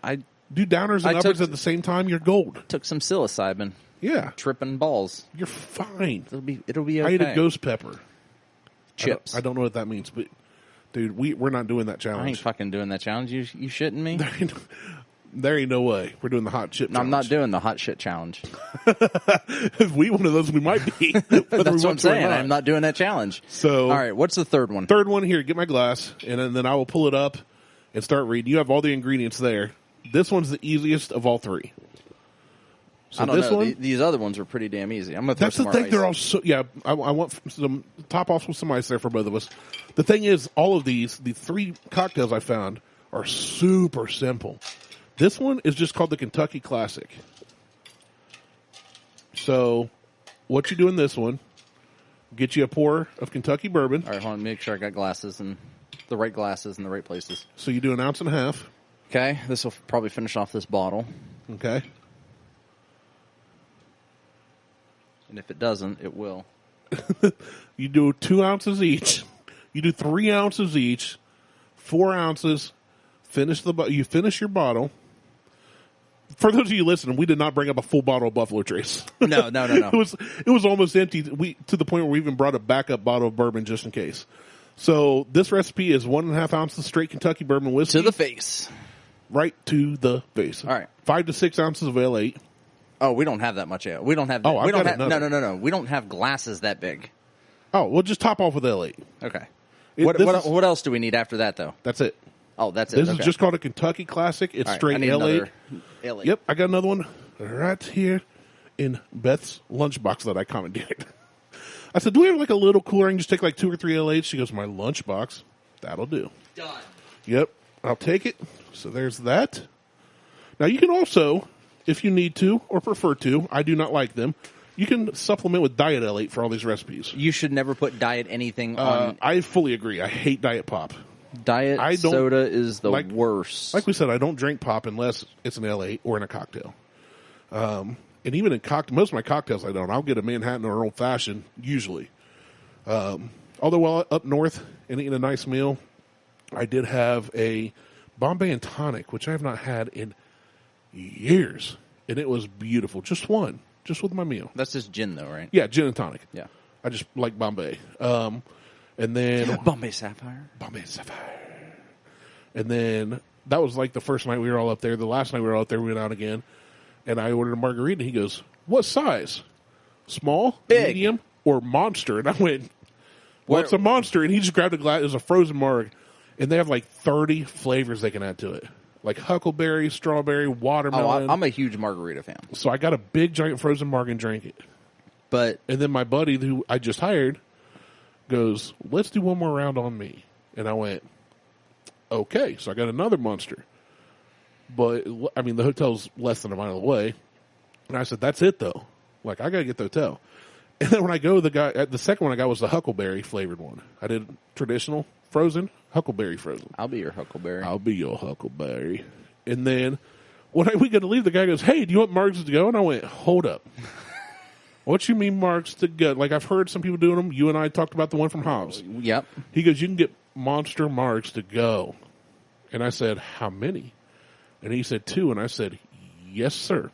I do downers and uppers at the same time. You're gold. Took some psilocybin. Yeah, tripping balls. You're fine. It'll be okay. I ate a ghost pepper. Chips. I don't know what that means, but dude, we're not doing that challenge. I ain't fucking doing that challenge. You shitting me? There ain't no way. We're doing the hot chip challenge. I'm not doing the hot shit challenge. If we one of those, we might be. That's what I'm saying. I'm not doing that challenge. So, all right, what's the third one? Third one here. Get my glass, and then I will pull it up and start reading. You have all the ingredients there. This one's the easiest of all 3. So I don't know. These other ones were pretty damn easy. I'm gonna throw some more ice. They're all so. Yeah, I want some top offs with some ice there for both of us. The thing is, all of the 3 cocktails I found are super simple. This one is just called the Kentucky Classic. So, what you do in this one, get you a pour of Kentucky Bourbon. All right, hold on. Make sure I got glasses and the right places. So you do 1.5 ounces. Okay, this will probably finish off this bottle. Okay. And if it doesn't, it will. You do 2 ounces each. You do 3 ounces each. 4 ounces. You finish your bottle. For those of you listening, we did not bring up a full bottle of Buffalo Trace. No. It was almost empty. To the point where we even brought a backup bottle of bourbon just in case. So this recipe is 1.5 ounces straight Kentucky bourbon whiskey. To the face. Right to the face. All right. 5 to 6 ounces of ale. Oh, we don't have that much ale. We don't have. Oh, we don't have. No. We don't have glasses that big. Oh, we'll just top off with ale. Okay. What else do we need after that, though? That's it. Oh, that's it. This is just called a Kentucky Classic. It's straight ale. Yep, I got another one right here in Beth's lunchbox that I commandeered. I said, do we have like a little cooler? I can just take like 2 or 3 L8s. She goes, my lunchbox. That'll do. Done. Yep, I'll take it. So there's that. Now you can also, if you need to or prefer to, I do not like them, You can supplement with Diet L8 for all these recipes. You should never put diet anything on. I fully agree. I hate Diet Pop. Diet soda is the worst. Like we said, I don't drink pop unless it's an L8 or in a cocktail. And even in most of my cocktails, I don't. I'll get a Manhattan or an Old Fashioned usually. Although while up north and eating a nice meal, I did have a Bombay and Tonic, which I have not had in years, and it was beautiful. Just with my meal. That's just gin, though, right? Yeah, gin and tonic. Yeah, I just like Bombay. And then Bombay Sapphire. And then that was like the first night we were all up there. The last night we were all up there, we went out again, and I ordered a margarita. And he goes, "What size? Small, big, medium, or monster?" And I went, "What's a monster?" And he just grabbed a glass. It was a frozen marg, and they have like 30 flavors they can add to it, like huckleberry, strawberry, watermelon. I'm a huge margarita fan. So I got a big giant frozen marg and drank it. And then my buddy who I just hired goes, "Let's do one more round on me." And I went, "Okay." So I got another monster. But, I mean, the hotel's less than a mile away. And I said, "That's it, though. Like, I got to get the hotel." And then when I go, the second one I got was the huckleberry flavored one. I did traditional, frozen, huckleberry frozen. I'll be your huckleberry. I'll be your huckleberry. And then when we got to leave, the guy goes, "Hey, do you want margs to go?" And I went, "Hold up. What you mean margs to go?" Like, I've heard some people doing them. You and I talked about the one from Hobbs. Yep. He goes, "You can get monster margs to go." And I said, "How many?" And he said 2. And I said, "Yes, sir."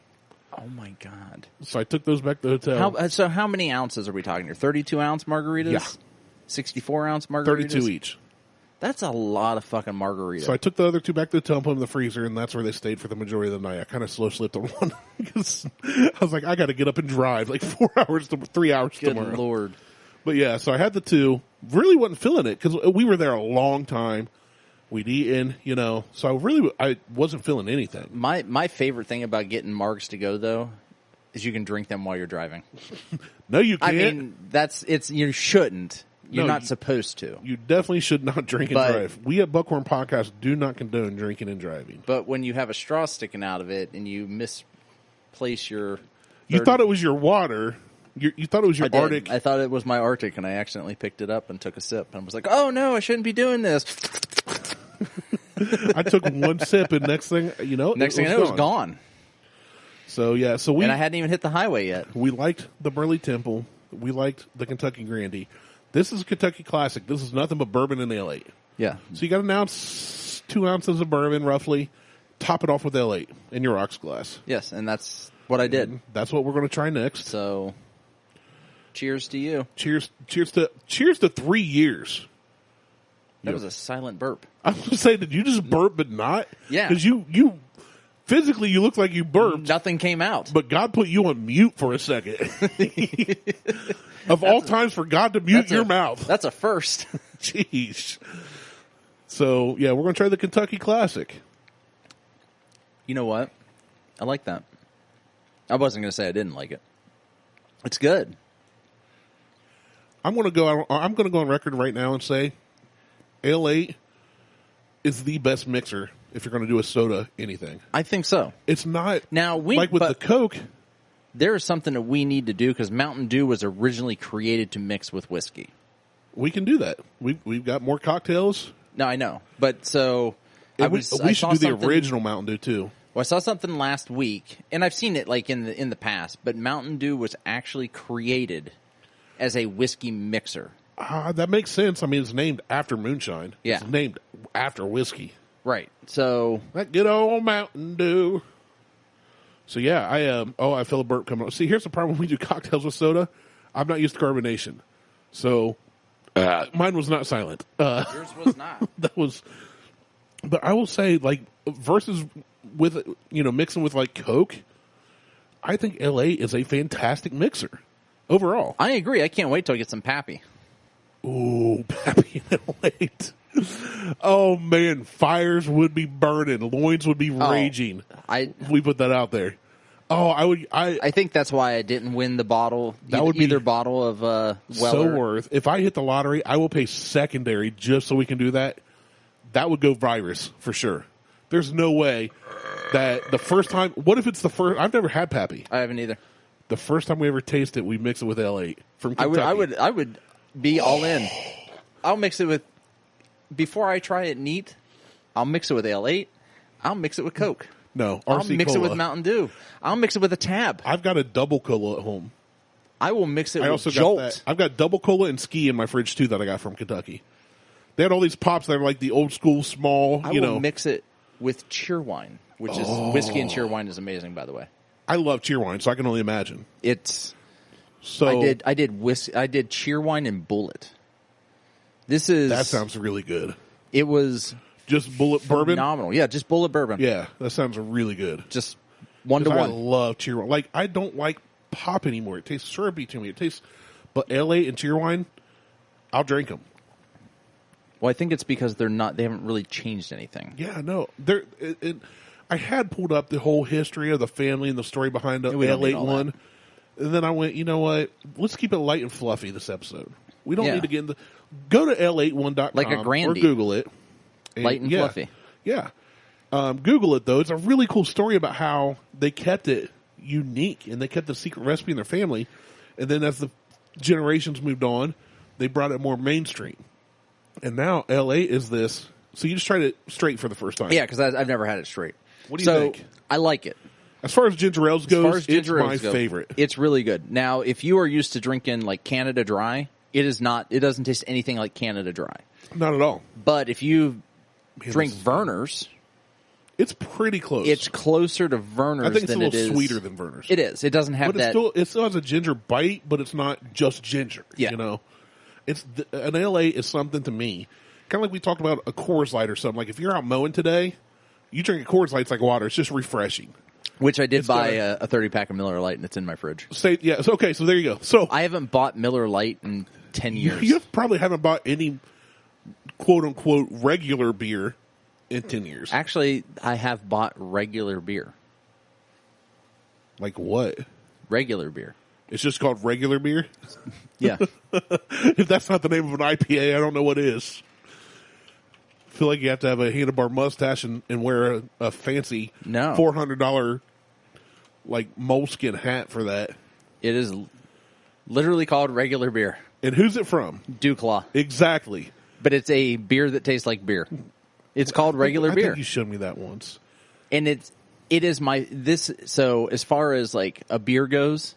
Oh, my God. So I took those back to the hotel. So how many ounces are we talking here? 32-ounce margaritas? Yeah. 64-ounce margaritas? 32 each. That's a lot of fucking margaritas. So I took the other 2 back to the hotel and put them in the freezer, and that's where they stayed for the majority of the night. I kind of slow slipped on one because I was like, I got to get up and drive like 3 hours Good tomorrow. Lord. But yeah, so I had the 2. Really wasn't feeling it because we were there a long time. We'd eaten, so I wasn't feeling anything. My favorite thing about getting margs to go, though, is you can drink them while you're driving. No, you can't. I mean, you shouldn't. You're not supposed to. You definitely should not drink and drive. We at Buckhorn Podcast do not condone drinking and driving. But when you have a straw sticking out of it and you misplace your... You thought it was your water. You thought it was your Arctic. I thought it was my Arctic, and I accidentally picked it up and took a sip. And I was like, oh, no, I shouldn't be doing this. I took one sip, and next thing you know, it was gone. So, yeah. And I hadn't even hit the highway yet. We liked the Burley Temple. We liked the Kentucky Grandee. This is a Kentucky classic. This is nothing but bourbon and L8. Yeah. So you got an ounce, 2 ounces of bourbon, roughly. Top it off with L8 in your rocks glass. Yes, and that's what I did. And that's what we're going to try next. So, cheers to you. Cheers to 3 years. That was a silent burp. I was going to say, did you just burp but not? Yeah. Because you physically, you look like you burped. Nothing came out. But God put you on mute for a second. Of all times for God to mute your mouth. That's a first. Jeez. So, yeah, we're going to try the Kentucky Classic. You know what? I like that. I wasn't going to say I didn't like it. It's good. I'm going to go on record right now and say L8 is the best mixer if you're going to do a soda anything. I think so. It's not now like with the Coke. There is something that we need to do because Mountain Dew was originally created to mix with whiskey. We can do that. We've got more cocktails. No, I know. But so we should do the original Mountain Dew too. Well, I saw something last week, and I've seen it like in the past, but Mountain Dew was actually created as a whiskey mixer. That makes sense. I mean, it's named after moonshine. Yeah. It's named after whiskey. Right. So that good old Mountain Dew. So yeah, I feel a burp coming up. See, here's the problem when we do cocktails with soda. I'm not used to carbonation. So mine was not silent. Yours was not. But I will say, like, versus with, mixing with like Coke, I think L8 is a fantastic mixer overall. I agree. I can't wait till I get some Pappy. Ooh, Pappy and L8. Oh man, fires would be burning, loins would be raging. We put that out there. Oh, I think that's why I didn't win the bottle. That would be either bottle of Weller. So worth. If I hit the lottery, I will pay secondary just so we can do that. That would go virus for sure. There's no way that the first time. What if it's the first? I've never had Pappy. I haven't either. The first time we ever taste it, we mix it with L8 from Kentucky. I would be all in. I'll mix it with, before I try it neat, I'll mix it with L8. I'll mix it with Coke. No, RC I'll mix Cola. it with Mountain Dew. I'll mix it with a Tab. I've got a double cola at home. I will mix it with Jolt. I've got double cola and Ski in my fridge, too, that I got from Kentucky. They had all these pops that are like the old school small, I will mix it with Cheerwine, which is whiskey and Cheerwine is amazing, by the way. I love Cheerwine, so I can only imagine. I did Cheerwine and Bullet. That sounds really good. It was just Bullet bourbon? Phenomenal. Yeah, just Bullet bourbon. Yeah, that sounds really good. Just 1-to-1. I love Cheerwine. Like, I don't like pop anymore. It tastes syrupy to me. But L8 and Cheerwine, I'll drink them. Well, I think it's because they haven't really changed anything. Yeah, no. I had pulled up the whole history of the family and the story behind the L8 one. And then I went, you know what? Let's keep it light and fluffy this episode. We don't need to get into... Go to L81.com like a Grandee. or Google it. Light and fluffy. Yeah. Google it, though. It's a really cool story about how they kept it unique and they kept the secret recipe in their family. And then as the generations moved on, they brought it more mainstream. And now L8 is this. So you just tried it straight for the first time. Yeah, because I've never had it straight. What do you think? I like it. As far as ginger ales goes, it's my favorite. It's really good. Now, if you are used to drinking like Canada Dry, it doesn't taste anything like Canada Dry. Not at all. But if you drink Vernors, it's pretty close. It's closer to Vernors than it is. I think it's a little sweeter than Vernors. It is. It doesn't have that. It still has a ginger bite, but it's not just ginger. Yeah. You know? An L8 is something to me. Kind of like we talked about a Coors Light or something. Like if you're out mowing today, you drink a Coors Light, it's like water. It's just refreshing. Which I did buy a 30-pack of Miller Lite, and it's in my fridge. So there you go. So I haven't bought Miller Lite in 10 years. You probably haven't bought any quote-unquote regular beer in 10 years. Actually, I have bought regular beer. Like what? Regular beer. It's just called regular beer? Yeah. If that's not the name of an IPA, I don't know what is. I feel like you have to have a handlebar mustache and wear a fancy $400 like moleskin hat for that. It is literally called regular beer. And who's it from? Dewclaw. Exactly. But it's a beer that tastes like beer. It's called regular beer. I think you showed me that once. And it is so as far as like a beer goes,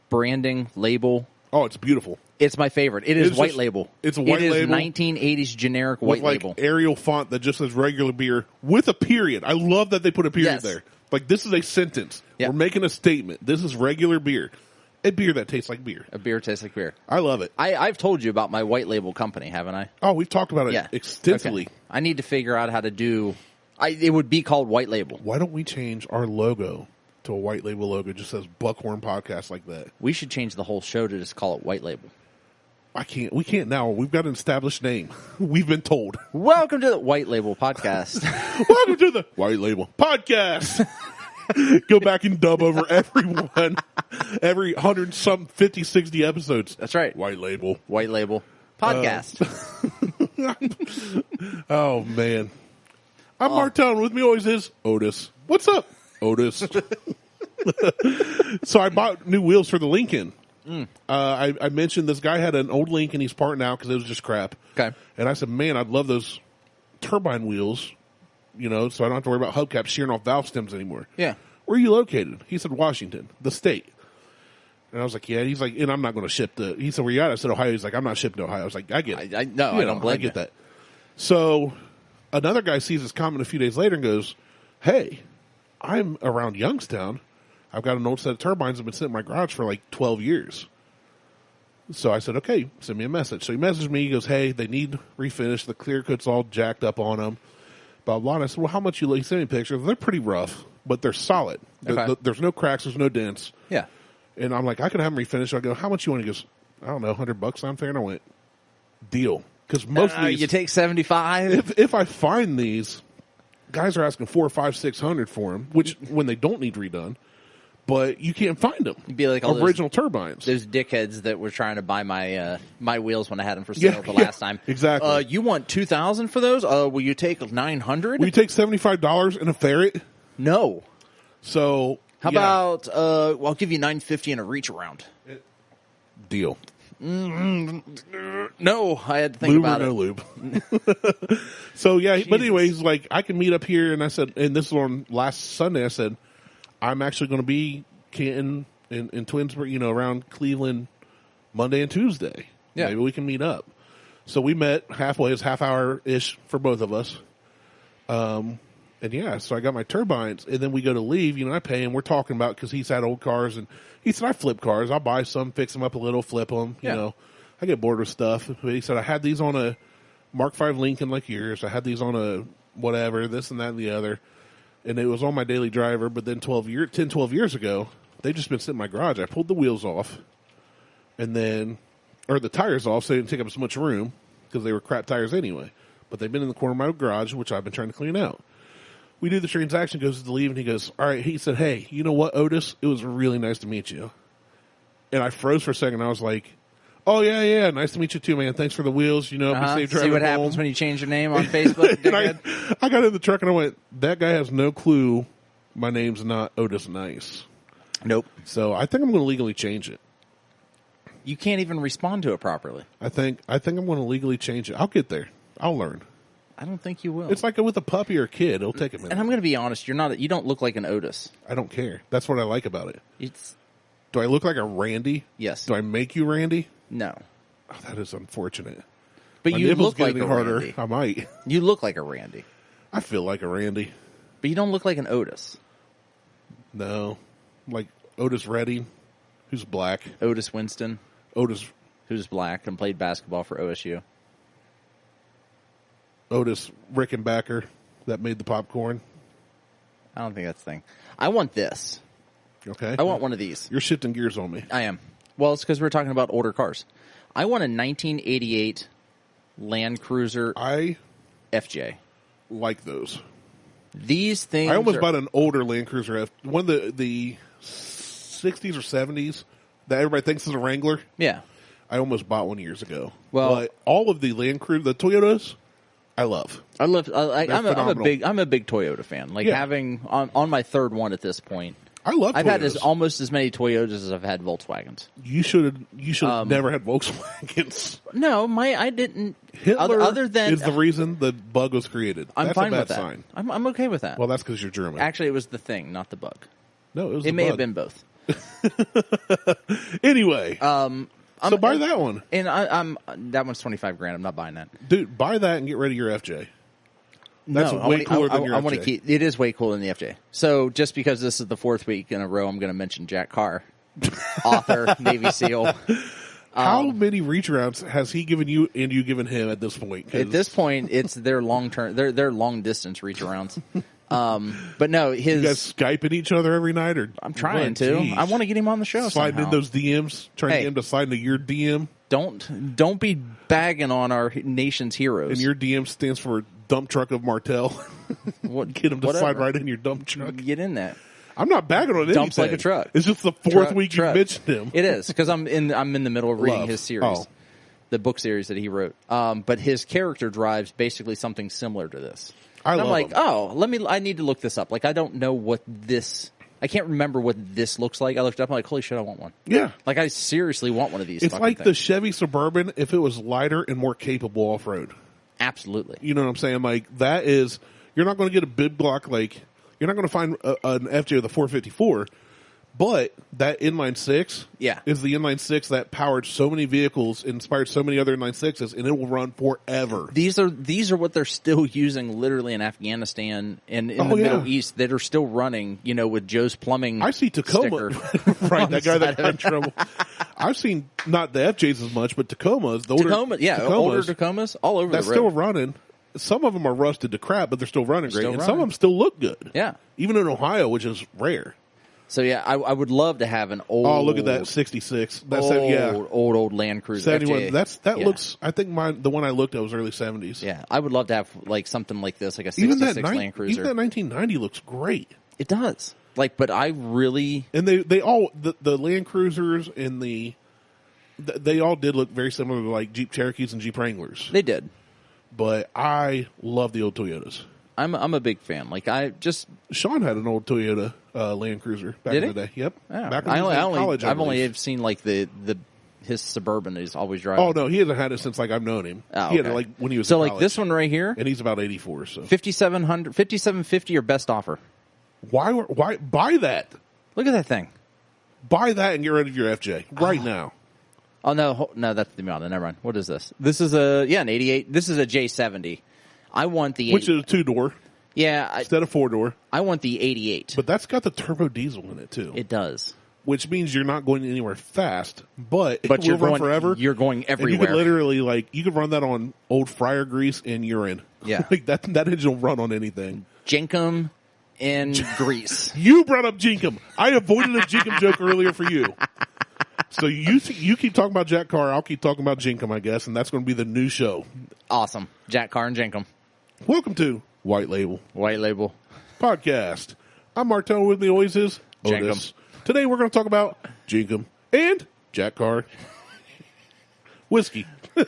branding, label. Oh, it's beautiful. It's my favorite. It is white label. It's a white label. It is 1980s generic white label. Arial font that just says regular beer with a period. I love that they put a period there. Like, this is a sentence. Yep. We're making a statement. This is regular beer. A beer that tastes like beer. A beer tastes like beer. I love it. I've told you about my white label company, haven't I? Oh, we've talked about it extensively. Okay. I need to figure out how to do... it would be called white label. Why don't we change our logo to a white label logo? It just says Buckhorn Podcast like that. We should change the whole show to just call it white label. We can't now. We've got an established name. We've been told. Welcome to the White Label Podcast. Welcome to the White Label Podcast. Go back and dub over everyone. Every 50, 60 episodes. That's right. White Label. White Label Podcast. Oh, man. I'm Martelle, and with me always is Otis. What's up, Otis? So I bought new wheels for the Lincoln. I mentioned this guy had an old Lincoln he's parting out because it was just crap. Okay. And I said, man, I'd love those turbine wheels, so I don't have to worry about hubcaps shearing off valve stems anymore. Yeah. Where are you located? He said, Washington, the state. And I was like, yeah. He's like, and I'm not going to ship he said, where you at? I said, Ohio. He's like, I'm not shipping to Ohio. I was like, I get it. I don't blame you. I get that. So another guy sees this comment a few days later and goes, hey, I'm around Youngstown. I've got an old set of turbines that have been sitting in my garage for like 12 years. So I said, okay, send me a message. So he messaged me. He goes, hey, they need refinish. The clear coat's all jacked up on them. Blah, blah. And I said, well, how much you? He sent me pictures. They're pretty rough, but they're solid. Okay. There's no cracks. There's no dents. Yeah. And I'm like, I can have them refinished. I go, how much you want? He goes, I don't know, $100 sound fair? And I went, deal. Because most of these. You take 75? If I find these, guys are asking $400, $500, $600 for them, which when they don't need redone. But you can't find them. You'd be like original turbines. Those dickheads that were trying to buy my my wheels when I had them for sale the last time. Exactly. You want $2,000 for those? Will you take $900? Will you take $75 and a ferret? No. So How about I'll give you $950 and a reach around. Deal. No, I had to think lube about or no it. lube. So yeah, Jesus. But anyways, like I can meet up here, and I said, and this was on last Sunday. I said, I'm actually going to be Canton in Twinsburg, around Cleveland, Monday and Tuesday. Yeah, maybe we can meet up. So we met halfway. It's half hour ish for both of us. And yeah, so I got my turbines, and then we go to leave. I pay him. We're talking about because he's had old cars, and he said I flip cars. I'll buy some, fix them up a little, flip them. Yeah. I get bored with stuff. But he said I had these on a Mark V Lincoln like yours. I had these on a whatever, this and that and the other, and it was on my daily driver. But then 12 years ago, they just been sitting in my garage. I pulled the wheels off, or the tires off, so they didn't take up as much room because they were crap tires anyway. But they've been in the corner of my garage, which I've been trying to clean out. We do the transaction, goes to leave, and he goes, all right. He said, hey, you know what, Otis? It was really nice to meet you. And I froze for a second. I was like, oh, yeah. Nice to meet you too, man. Thanks for the wheels. Be safe driving See what home. Happens when you change your name on Facebook. And I got in the truck and I went, that guy has no clue my name's not Otis Nice. Nope. So I think I'm going to legally change it. You can't even respond to it properly. I think I'm going to legally change it. I'll get there. I'll learn. I don't think you will. It's like with a puppy or a kid. It'll take a minute. And I'm going to be honest. You don't look like an Otis. I don't care. That's what I like about it. Do I look like a Randy? Yes. Do I make you Randy? No. Oh, that is unfortunate. But my you look like a harder. Randy. I might. You look like a Randy. I feel like a Randy. But you don't look like an Otis. No. Like Otis Redding, who's black. Otis Winston. Otis. Who's black and played basketball for OSU. Otis Rickenbacker that made the popcorn. I don't think that's the thing. I want this. Okay. I want one of these. You're shifting gears on me. I am. Well, it's because we're talking about older cars. I want a 1988 Land Cruiser FJ. Like those. These things. I almost bought an older Land Cruiser one of the 60s or 70s that everybody thinks is a Wrangler. Yeah. I almost bought one years ago. Well, but all of the Land Cruiser, the Toyotas, I love. I'm a big Toyota fan. Like having on my third one at this point. I love Toyotas. I've had almost as many Toyotas as I've had Volkswagens. You should have never had Volkswagens. No, I didn't. Hitler other than is the reason the bug was created. I'm that's fine a bad with that. Sign. I'm okay with that. Well, that's because you're German. Actually, it was the thing, not the bug. No, it was. It may have been both. Anyway, so buy that one. And that one's $25,000. I'm not buying that, dude. Buy that and get rid of your FJ. That's way cooler than your FJ. I want to keep. It is way cooler than the FJ. So just because this is the fourth week in a row, I'm going to mention Jack Carr, author, Navy SEAL. How many reach arounds has he given you and you given him at this point? At this point, it's their long term, their long distance reach arounds. But no, you guys Skyping each other every night, or I'm trying to. Geez. I want to get him on the show. Sliding in those DMs, trying to get him to slide into your DM. Don't be bagging on our nation's heroes. And your DM stands for dump truck of Martelle. Get him to slide right in your dump truck. Get in that. I'm not bagging on anything. Dumps like a truck. It's just the fourth week you mentioned him. It is because I'm in the middle of reading his series, the book series that he wrote. But his character drives basically something similar to this. I'm like, I need to look this up. Like, I don't know what this. I can't remember what this looks like. I looked it up. I'm like, holy shit, I want one. Yeah. Like, I seriously want one of these. It's like the Chevy Suburban if it was lighter and more capable off road. Absolutely. You know what I'm saying? Like, that is, you're not going to get a big block, like, you're not going to find an FJ with a 454, but that inline six is the inline six that powered so many vehicles, inspired so many other inline sixes, and it will run forever. These are what they're still using literally in Afghanistan and in the Middle East that are still running, with Joe's Plumbing. I see Tacoma. Right, that guy that got in trouble. I've seen not the FJs as much, but Tacomas. The older Tacomas all over the road. That's still running. Some of them are rusted to crap, but they're still running great. And some of them still look good. Yeah. Even in Ohio, which is rare. So, yeah, I would love to have an old... Oh, look at that, 66. That's old Land Cruiser 71. FJ. That looks... I think the one I looked at was early 70s. Yeah, I would love to have like something like this, like a 66 Land Cruiser. Even that 1990 looks great. It does. But I really... And they all... The Land Cruisers and they all did look very similar to like Jeep Cherokees and Jeep Wranglers. They did. But I love the old Toyotas. I'm a big fan. Like, Sean had an old Toyota, Land Cruiser back in the day. Yep. Yeah. Back when he was in college, I've only seen like his Suburban that he's always driving. Oh no, he hasn't had it since like I've known him. Oh, he had it like when he was so in like college. this one right here, and he's about 84. So 5,700, 5,750 or best offer. Why buy that? Look at that thing. Buy that and get rid of your FJ right now. Oh no, that's the Miata. Never mind. What is this? This is an 88. This is a J70. I want the which is a 2-door. Yeah, instead of 4-door. I want the 88. But that's got the turbo diesel in it too. It does. Which means you're not going anywhere fast, but you're will run going forever. You're going everywhere. And you could literally you could run that on old fryer grease and urine. Yeah, like that engine will run on anything. Jenkum and grease. You brought up Jenkum. I avoided a Jenkum joke earlier for you. So you keep talking about Jack Carr, I'll keep talking about Jenkum, I guess, and that's going to be the new show. Awesome, Jack Carr and Jenkum. Welcome to White Label Podcast. I'm Martelle. With me always is Otis. Today we're going to talk about Jenkum and Jack Carr whiskey. Ew.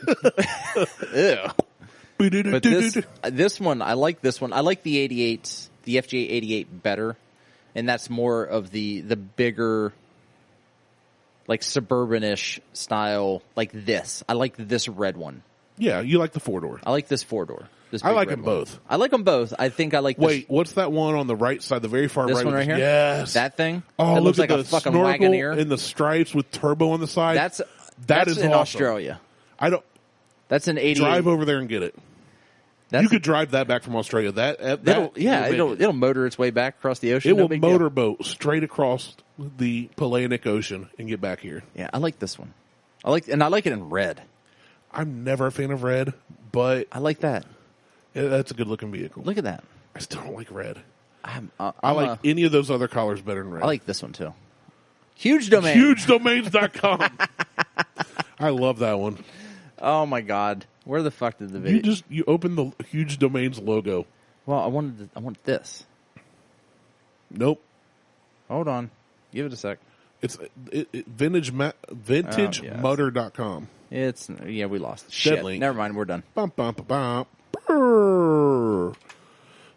But this one, I like this one. I like the 88, the FJ 88 better, and that's more of the bigger, like Suburban-ish style, like this. I like this red one. Yeah, you like the 4-door. I like this 4-door. I like them both. I like them both. I think I like this. Wait, what's that one on the right side, the very far this right? This one right here? Yes. That thing? Oh, that looks like the a fucking snorkel Wagoneer. and the stripes with turbo on the side. That's is in awesome. Australia. That's an 88. Drive over there and get it. You could drive that back from Australia. It'll motor its way back across the ocean. It will motorboat straight across the Palearctic Ocean and get back here. Yeah, I like this one. I like it in red. I'm never a fan of red, but I like that. Yeah, that's a good looking vehicle. Look at that. I still don't like red. I like any of those other colors better than red. I like this one too. Huge Domain. HugeDomains.com. I love that one. Oh my God. Where the fuck did the video? You opened the Huge Domains logo. Well, I want this. Nope. Hold on. Give it a sec. It's vintagemotor.com. We lost. Shit. Link. Never mind. We're done. Bum, bum, bum, bum.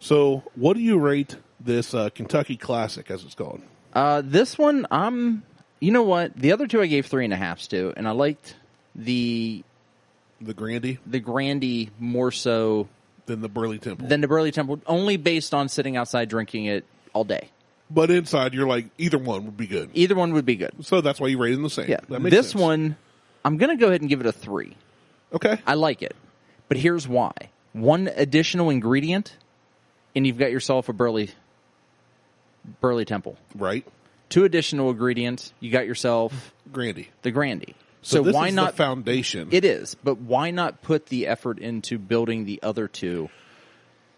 So, what do you rate this Kentucky Classic, as it's called? This one, you know what? The other two I gave 3.5s to, and I liked the Grandee? The Grandee more so than the Burley Temple. Only based on sitting outside drinking it all day. But inside, you're like, either one would be good. Either one would be good. So that's why you rate them the same. Yeah. That makes sense. One, I'm going to go ahead and give it a 3. Okay. I like it. But here's why. One additional ingredient, and you've got yourself a Burley Temple. Right. 2 additional ingredients, you got yourself the Grandee. So this why is not the foundation? It is, but why not put the effort into building the other two?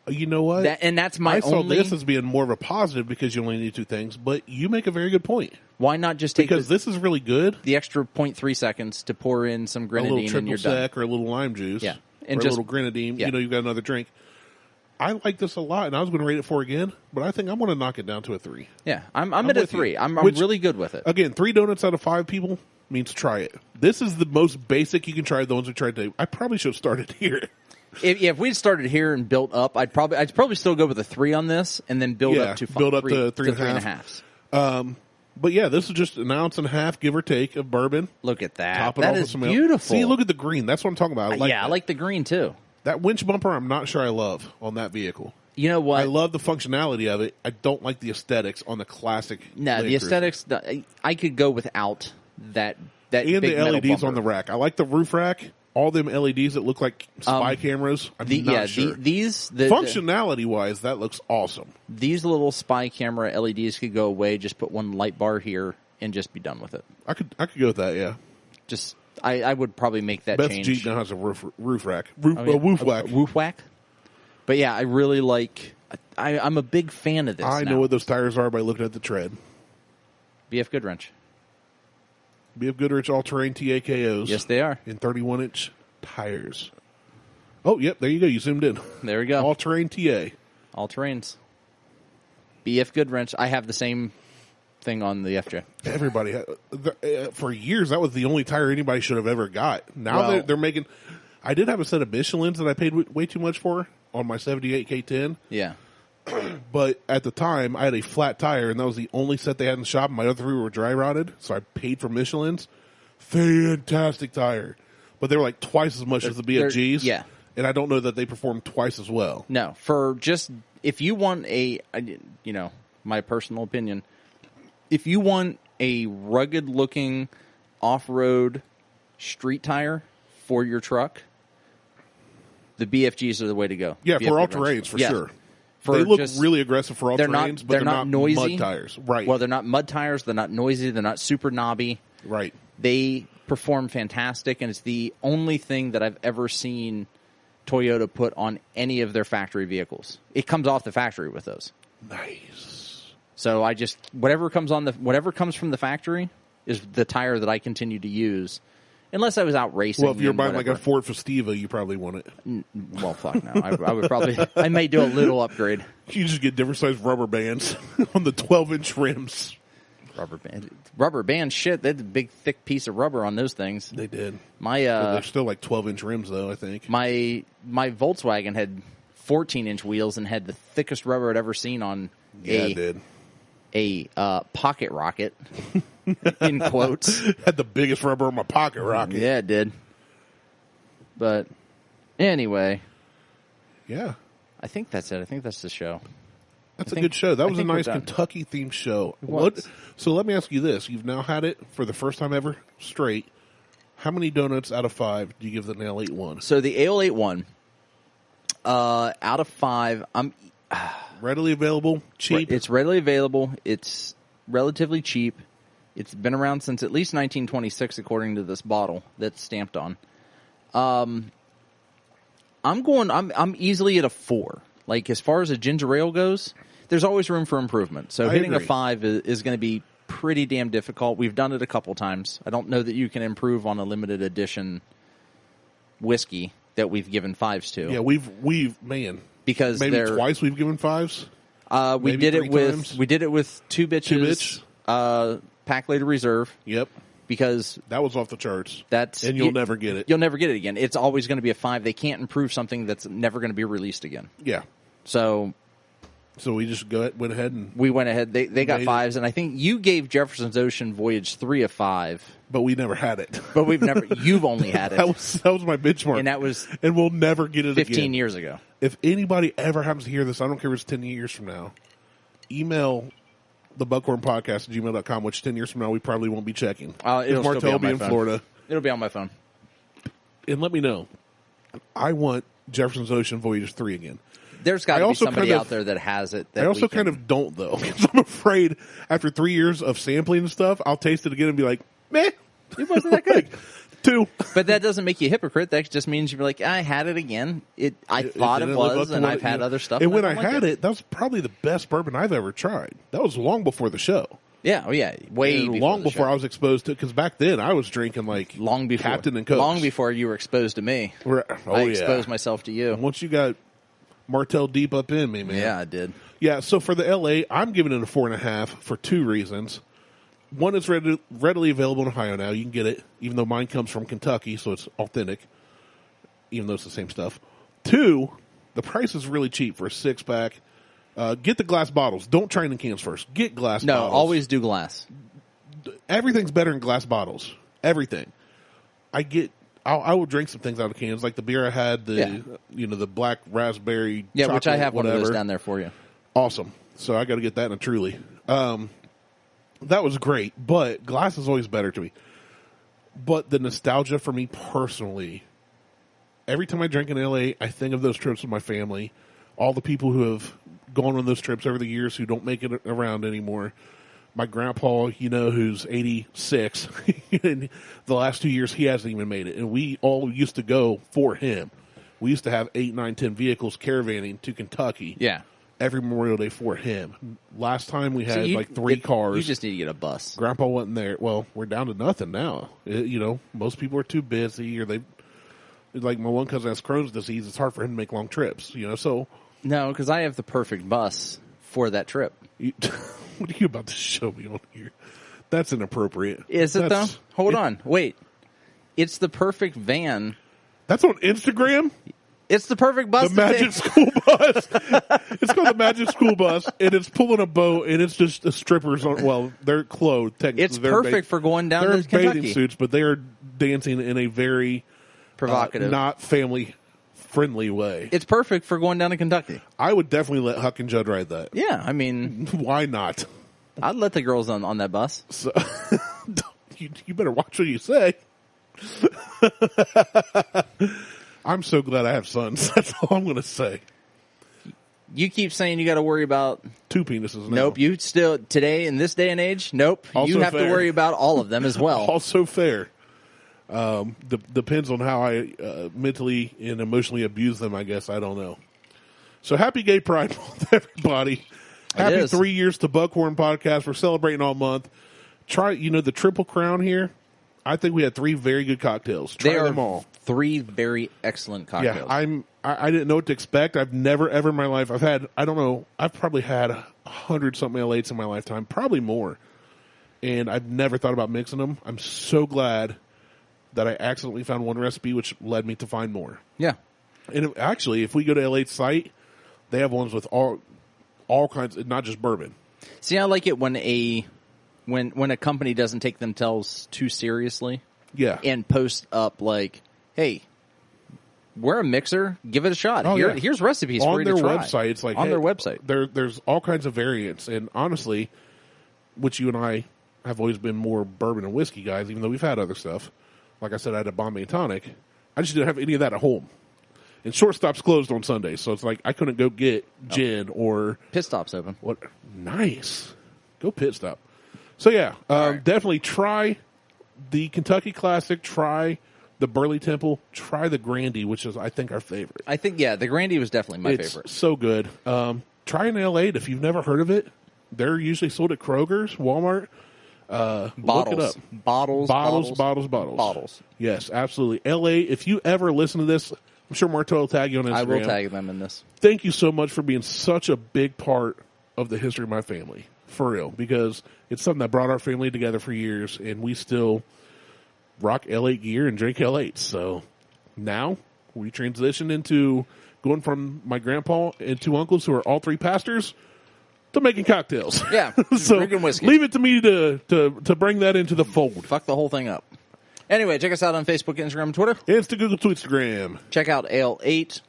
You know what? That's my I saw this as being more of a positive because you only need 2 things, but you make a very good point. Why not just take this is really good. The extra 0.3 seconds to pour in some Grenadine and you're done. A little triple sec or a little lime juice. Yeah. And just a little Grenadine. Yeah. You've got another drink. I like this a lot, and I was going to rate it 4 again, but I think I'm going to knock it down to a 3. Yeah, I'm at a 3. I'm really good with it. Again, 3 donuts out of 5 people means try it. This is the most basic you can try. The ones we tried today. I probably should have started here. If we'd started here and built up, I'd probably still go with a 3 on this, and then build up to 3.5. But yeah, this is just 1.5 ounces, give or take, of bourbon. Look at that. Top it that off is with some beautiful. milk. See, look at the green. That's what I'm talking about. I like the green too. That winch bumper, I'm not sure I love on that vehicle. You know what? I love the functionality of it. I don't like the aesthetics on the classic. No, the aesthetics. I could go without that. That and big the LEDs bumper on the rack. I like the roof rack. All them LEDs that look like spy cameras. I'm not sure. Functionality wise, that looks awesome. These little spy camera LEDs could go away. Just put one light bar here and just be done with it. I could go with that. Yeah. Just I would probably make that Best change. Jeep now has a roof rack. Roof whack. Roof whack. But yeah, I really like. I'm a big fan of this. I know what those tires are by looking at the tread. BF Goodwrench. BF Goodrich all-terrain TAKOs. Yes, they are. In 31-inch tires. Oh, yep, there you go. You zoomed in. There we go. All-terrain TA. All-terrains. BF Goodwrench. I have the same thing on the FJ. Everybody. For years, that was the only tire anybody should have ever got. Now they're making... I did have a set of Michelins that I paid way too much for on my 78 K10. Yeah. But at the time, I had a flat tire, and that was the only set they had in the shop. My other 3 were dry rotted, so I paid for Michelin's. Fantastic tire. But they were like twice as much as the BFGs. Yeah. And I don't know that they perform twice as well. No, for just, if you want my personal opinion, if you want a rugged-looking off-road street tire for your truck, the BFGs are the way to go. Yeah, for all-terrains, for sure. They look really aggressive for all-terrains, but they're not noisy. Mud tires. Right. Well, they're not mud tires. They're not noisy. They're not super knobby. Right. They perform fantastic, and it's the only thing that I've ever seen Toyota put on any of their factory vehicles. It comes off the factory with those. Nice. So whatever comes from the factory is the tire that I continue to use. Unless I was out racing. Well, if you're buying like a Ford Festiva, you probably want it. Well, fuck no. I would probably. I may do a little upgrade. You just get different size rubber bands on the 12-inch rims. Rubber band shit. They had a big, thick piece of rubber on those things. They did. They're still like 12-inch rims, though, I think. My Volkswagen had 14-inch wheels and had the thickest rubber I'd ever seen on a pocket rocket. In quotes. Had the biggest rubber on my pocket rocket. Yeah, it did. But anyway. Yeah. I think that's it. I think that's the show. That's a good show. That was a nice Kentucky-themed show. So let me ask you this. You've now had it for the first time ever straight. How many donuts out of 5 do you give the Ale 8-1? So the Ale 8-1, out of 5, I'm... readily available, cheap? It's readily available. It's relatively cheap. It's been around since at least 1926, according to this bottle that's stamped on. I'm easily at a 4. Like, as far as a ginger ale goes, there's always room for improvement. So hitting a 5 is going to be pretty damn difficult. We've done it a couple times. I don't know that you can improve on a limited edition whiskey that we've given 5s to. Yeah, we've because maybe twice we've given 5s. We did it with Two Bitches. Pack Later Reserve. Yep. Because that was off the charts. And you'll never get it. You'll never get it again. It's always going to be a 5. They can't improve something that's never going to be released again. Yeah. So we just went ahead and... We went ahead. They got 5s, and I think you gave Jefferson's Ocean Voyage 3 a 5. But we never had it. But you've only had it. That was my benchmark. And we'll never get it 15 years ago. If anybody ever happens to hear this, I don't care if it's 10 years from now, email the Buckhorn Podcast at gmail.com, which 10 years from now we probably won't be checking. It'll Martelle will be in Florida. It'll be on my phone. And let me know. I want Jefferson's Ocean Voyage 3 again. There's got to be somebody out there that has it. I also kind of don't, though, because I'm afraid after 3 years of sampling and stuff, I'll taste it again and be like, meh. It wasn't that good. 2. But that doesn't make you a hypocrite. That just means you're like, I had it again. I thought it was, and I've had other stuff. And when I had it, that was probably the best bourbon I've ever tried. That was long before the show. Yeah, long before I was exposed to it, because back then I was drinking like long before Captain and Coke. Long before you were exposed to me. I exposed myself to you. And once you got Martelle deep up in me, man. Yeah, I did. Yeah, so for the LA, I'm giving it a 4.5 for 2 reasons. One, it's readily available in Ohio now. You can get it, even though mine comes from Kentucky, so it's authentic, even though it's the same stuff. 2, the price is really cheap for a 6-pack. Get the glass bottles. Don't try in cans first. Get glass bottles. No, always do glass. Everything's better in glass bottles. Everything. I will drink some things out of cans, like the beer I had, the black raspberry. Yeah, which I have whatever. one of those down there for you. Awesome. So I got to get that in a Truly. That was great, but glass is always better to me. But the nostalgia for me personally, every time I drink in LA, I think of those trips with my family, all the people who have gone on those trips over the years who don't make it around anymore. My grandpa, who's 86, and the last 2 years he hasn't even made it. And we all used to go for him. We used to have 8, 9, 10 vehicles caravanning to Kentucky. Yeah. Every Memorial Day for him. Last time we had 3 cars. You just need to get a bus. Grandpa wasn't there. Well, we're down to nothing now. Most people are too busy, or like my one cousin has Crohn's disease. It's hard for him to make long trips. So no, because I have the perfect bus for that trip. What are you about to show me on here? That's inappropriate. Is it though? Hold on, wait. It's the perfect van. That's on Instagram? It's the perfect bus. The Magic School Bus. It's called the Magic School Bus, and it's pulling a boat, and it's just the strippers on. Well, they're clothed. Technically, it's perfect for going down to Kentucky. They're bathing suits, but they are dancing in a very provocative, not family friendly way. It's perfect for going down to Kentucky. I would definitely let Huck and Judd ride that. Yeah, I mean, why not? I'd let the girls on that bus. So, you better watch what you say. I'm so glad I have sons. That's all I'm going to say. You keep saying you got to worry about 2 penises now. Nope. You still, today, in this day and age, nope. Also you have fair. to worry about all of them as well. Also fair. Depends on how I mentally and emotionally abuse them, I guess. I don't know. So happy Gay Pride Month, everybody. Happy 3 years to Buckhorn Podcast. We're celebrating all month. Try, the Triple Crown here. I think we had 3 very good cocktails. Try them all. 3 very excellent cocktails. Yeah, I didn't know what to expect. I've never, ever in my life, I've probably had 100-something L8s in my lifetime, probably more. And I've never thought about mixing them. I'm so glad that I accidentally found one recipe, which led me to find more. Yeah. And actually, if we go to L8's site, they have ones with all kinds, not just bourbon. See, I like it when a company doesn't take themselves too seriously. Yeah. And post up like, hey, we're a mixer. Give it a shot. Oh, Here's recipes for you to try. On their website, it's like, on their website. There's all kinds of variants. And honestly, which you and I have always been more bourbon and whiskey guys, even though we've had other stuff. Like I said, I had a Bombay tonic. I just didn't have any of that at home. And Shortstop's closed on Sundays, so it's like I couldn't go get gin or... Pit Stop's open. What? Nice. Go Pit Stop. So yeah, right. Definitely try the Kentucky Classic, try the Burley Temple, try the Grandee, which is, I think, our favorite. I think, the Grandee was definitely my favorite. So good. Try an L8 if you've never heard of it. They're usually sold at Kroger's, Walmart. Look it up. Bottles. Yes, absolutely. L8, if you ever listen to this, I'm sure Martelle will tag you on Instagram. I will tag them in this. Thank you so much for being such a big part of the history of my family. For real. Because it's something that brought our family together for years, and we still rock L8 gear and drink L8. So now we transition into going from my grandpa and 2 uncles who are all 3 pastors to making cocktails. Yeah. So drinking whiskey. Leave it to me to bring that into the fold. Fuck the whole thing up. Anyway, check us out on Facebook, Instagram, and Twitter. Insta, Google, Tweetstagram. Check out L8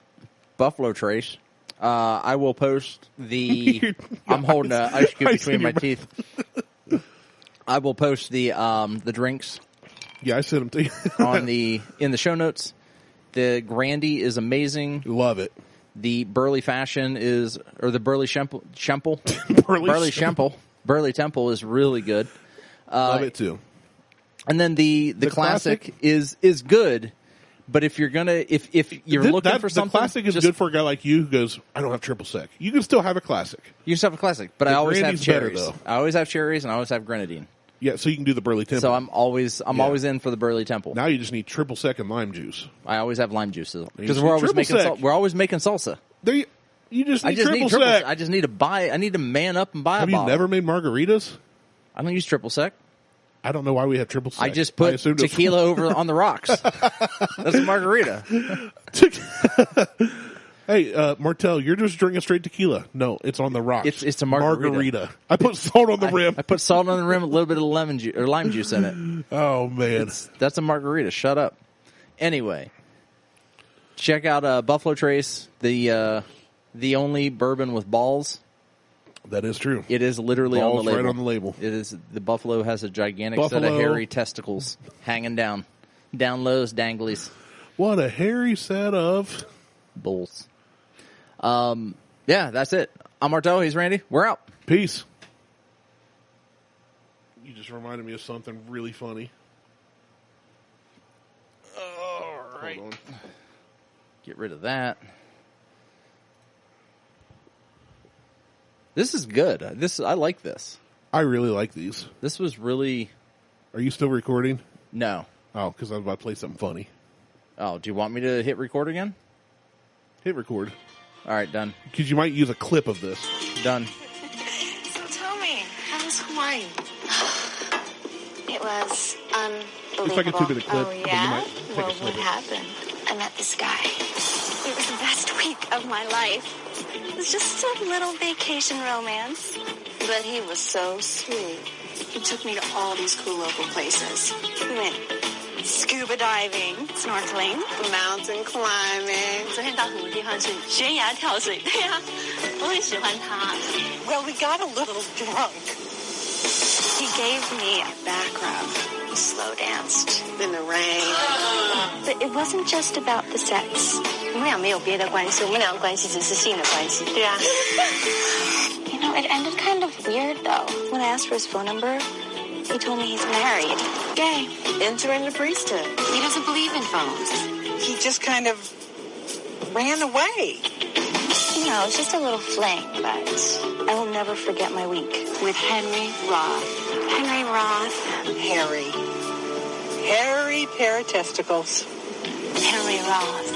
Buffalo Trace. I will post the... I'm holding an ice cube between my teeth. I will post the drinks. Yeah, I sent them to you. in the show notes. The Grandee is amazing. Love it. The Burley Fashion is... Or the Burley Shemple. Burley Shemple. Burley Temple is really good. Love it, too. And then the classic is good, but if you're looking for something, the classic is good for a guy like you who goes, I don't have triple sec. You can still have a classic. You still have a classic, but I always have cherries. Better, I always have cherries, and I always have Grenadine. Yeah, so you can do the Burley Temple. So I'm always in for the Burley Temple. Now you just need triple sec and lime juice. I always have lime juice because we're always making salsa. You just need triple sec. I just need to buy. I need to man up and buy a bottle. Have you never made margaritas? I don't use triple sec. I don't know why we have triple sec. I just put tequila over on the rocks. That's a margarita. Hey, Martelle, you're just drinking straight tequila. No, it's on the rocks. It's a margarita. I put salt on the rim. I put salt on the rim, a little bit of lemon juice or lime juice in it. Oh man, that's a margarita. Shut up. Anyway, check out Buffalo Trace, the only bourbon with balls. That is true. It is literally balls on the label. Right on the label. It is. The buffalo has a gigantic set of hairy testicles hanging down lows, danglies. What a hairy set of bulls. Yeah, that's it. I'm Martelle. He's Randy. We're out. Peace. You just reminded me of something really funny. All right. Hold on. Get rid of that. This is good. I like this. I really like these. This was really... Are you still recording? No. Oh, because I was about to play something funny. Oh, do you want me to hit record again? Hit record. All right, done. Because you might use a clip of this. Done. So tell me, how was Hawaii? It was unbelievable. It's like a 2-minute clip. Oh, yeah? Well, what happened? I met this guy. It was the best week of my life. It was just a little vacation romance. But he was so sweet. He took me to all these cool local places. We went scuba diving, snorkeling, mountain climbing. 昨天到什么地方去？悬崖跳水。对呀，我很喜欢他。Well, we got a little drunk. He gave me a back rub. We slow danced in the rain. But it wasn't just about the sex. 我们俩没有别的关系，我们俩的关系只是性的关系。对啊。You know, it ended kind of weird though. When I asked for his phone number, he told me he's married. Gay. Entering the priesthood. He doesn't believe in phones. He just kind of ran away. You know, it's just a little fling, but I will never forget my week with Henry Roth. Henry Roth. Hairy pair of testicles. Henry Roth.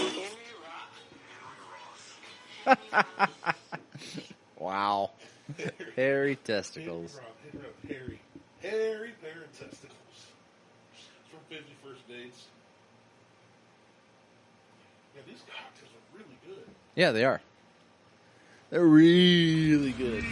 Wow. Hairy testicles. Hairy pair of testicles. It's from 50 First Dates. Yeah, these cocktails are really good. Yeah, they are. They're really good.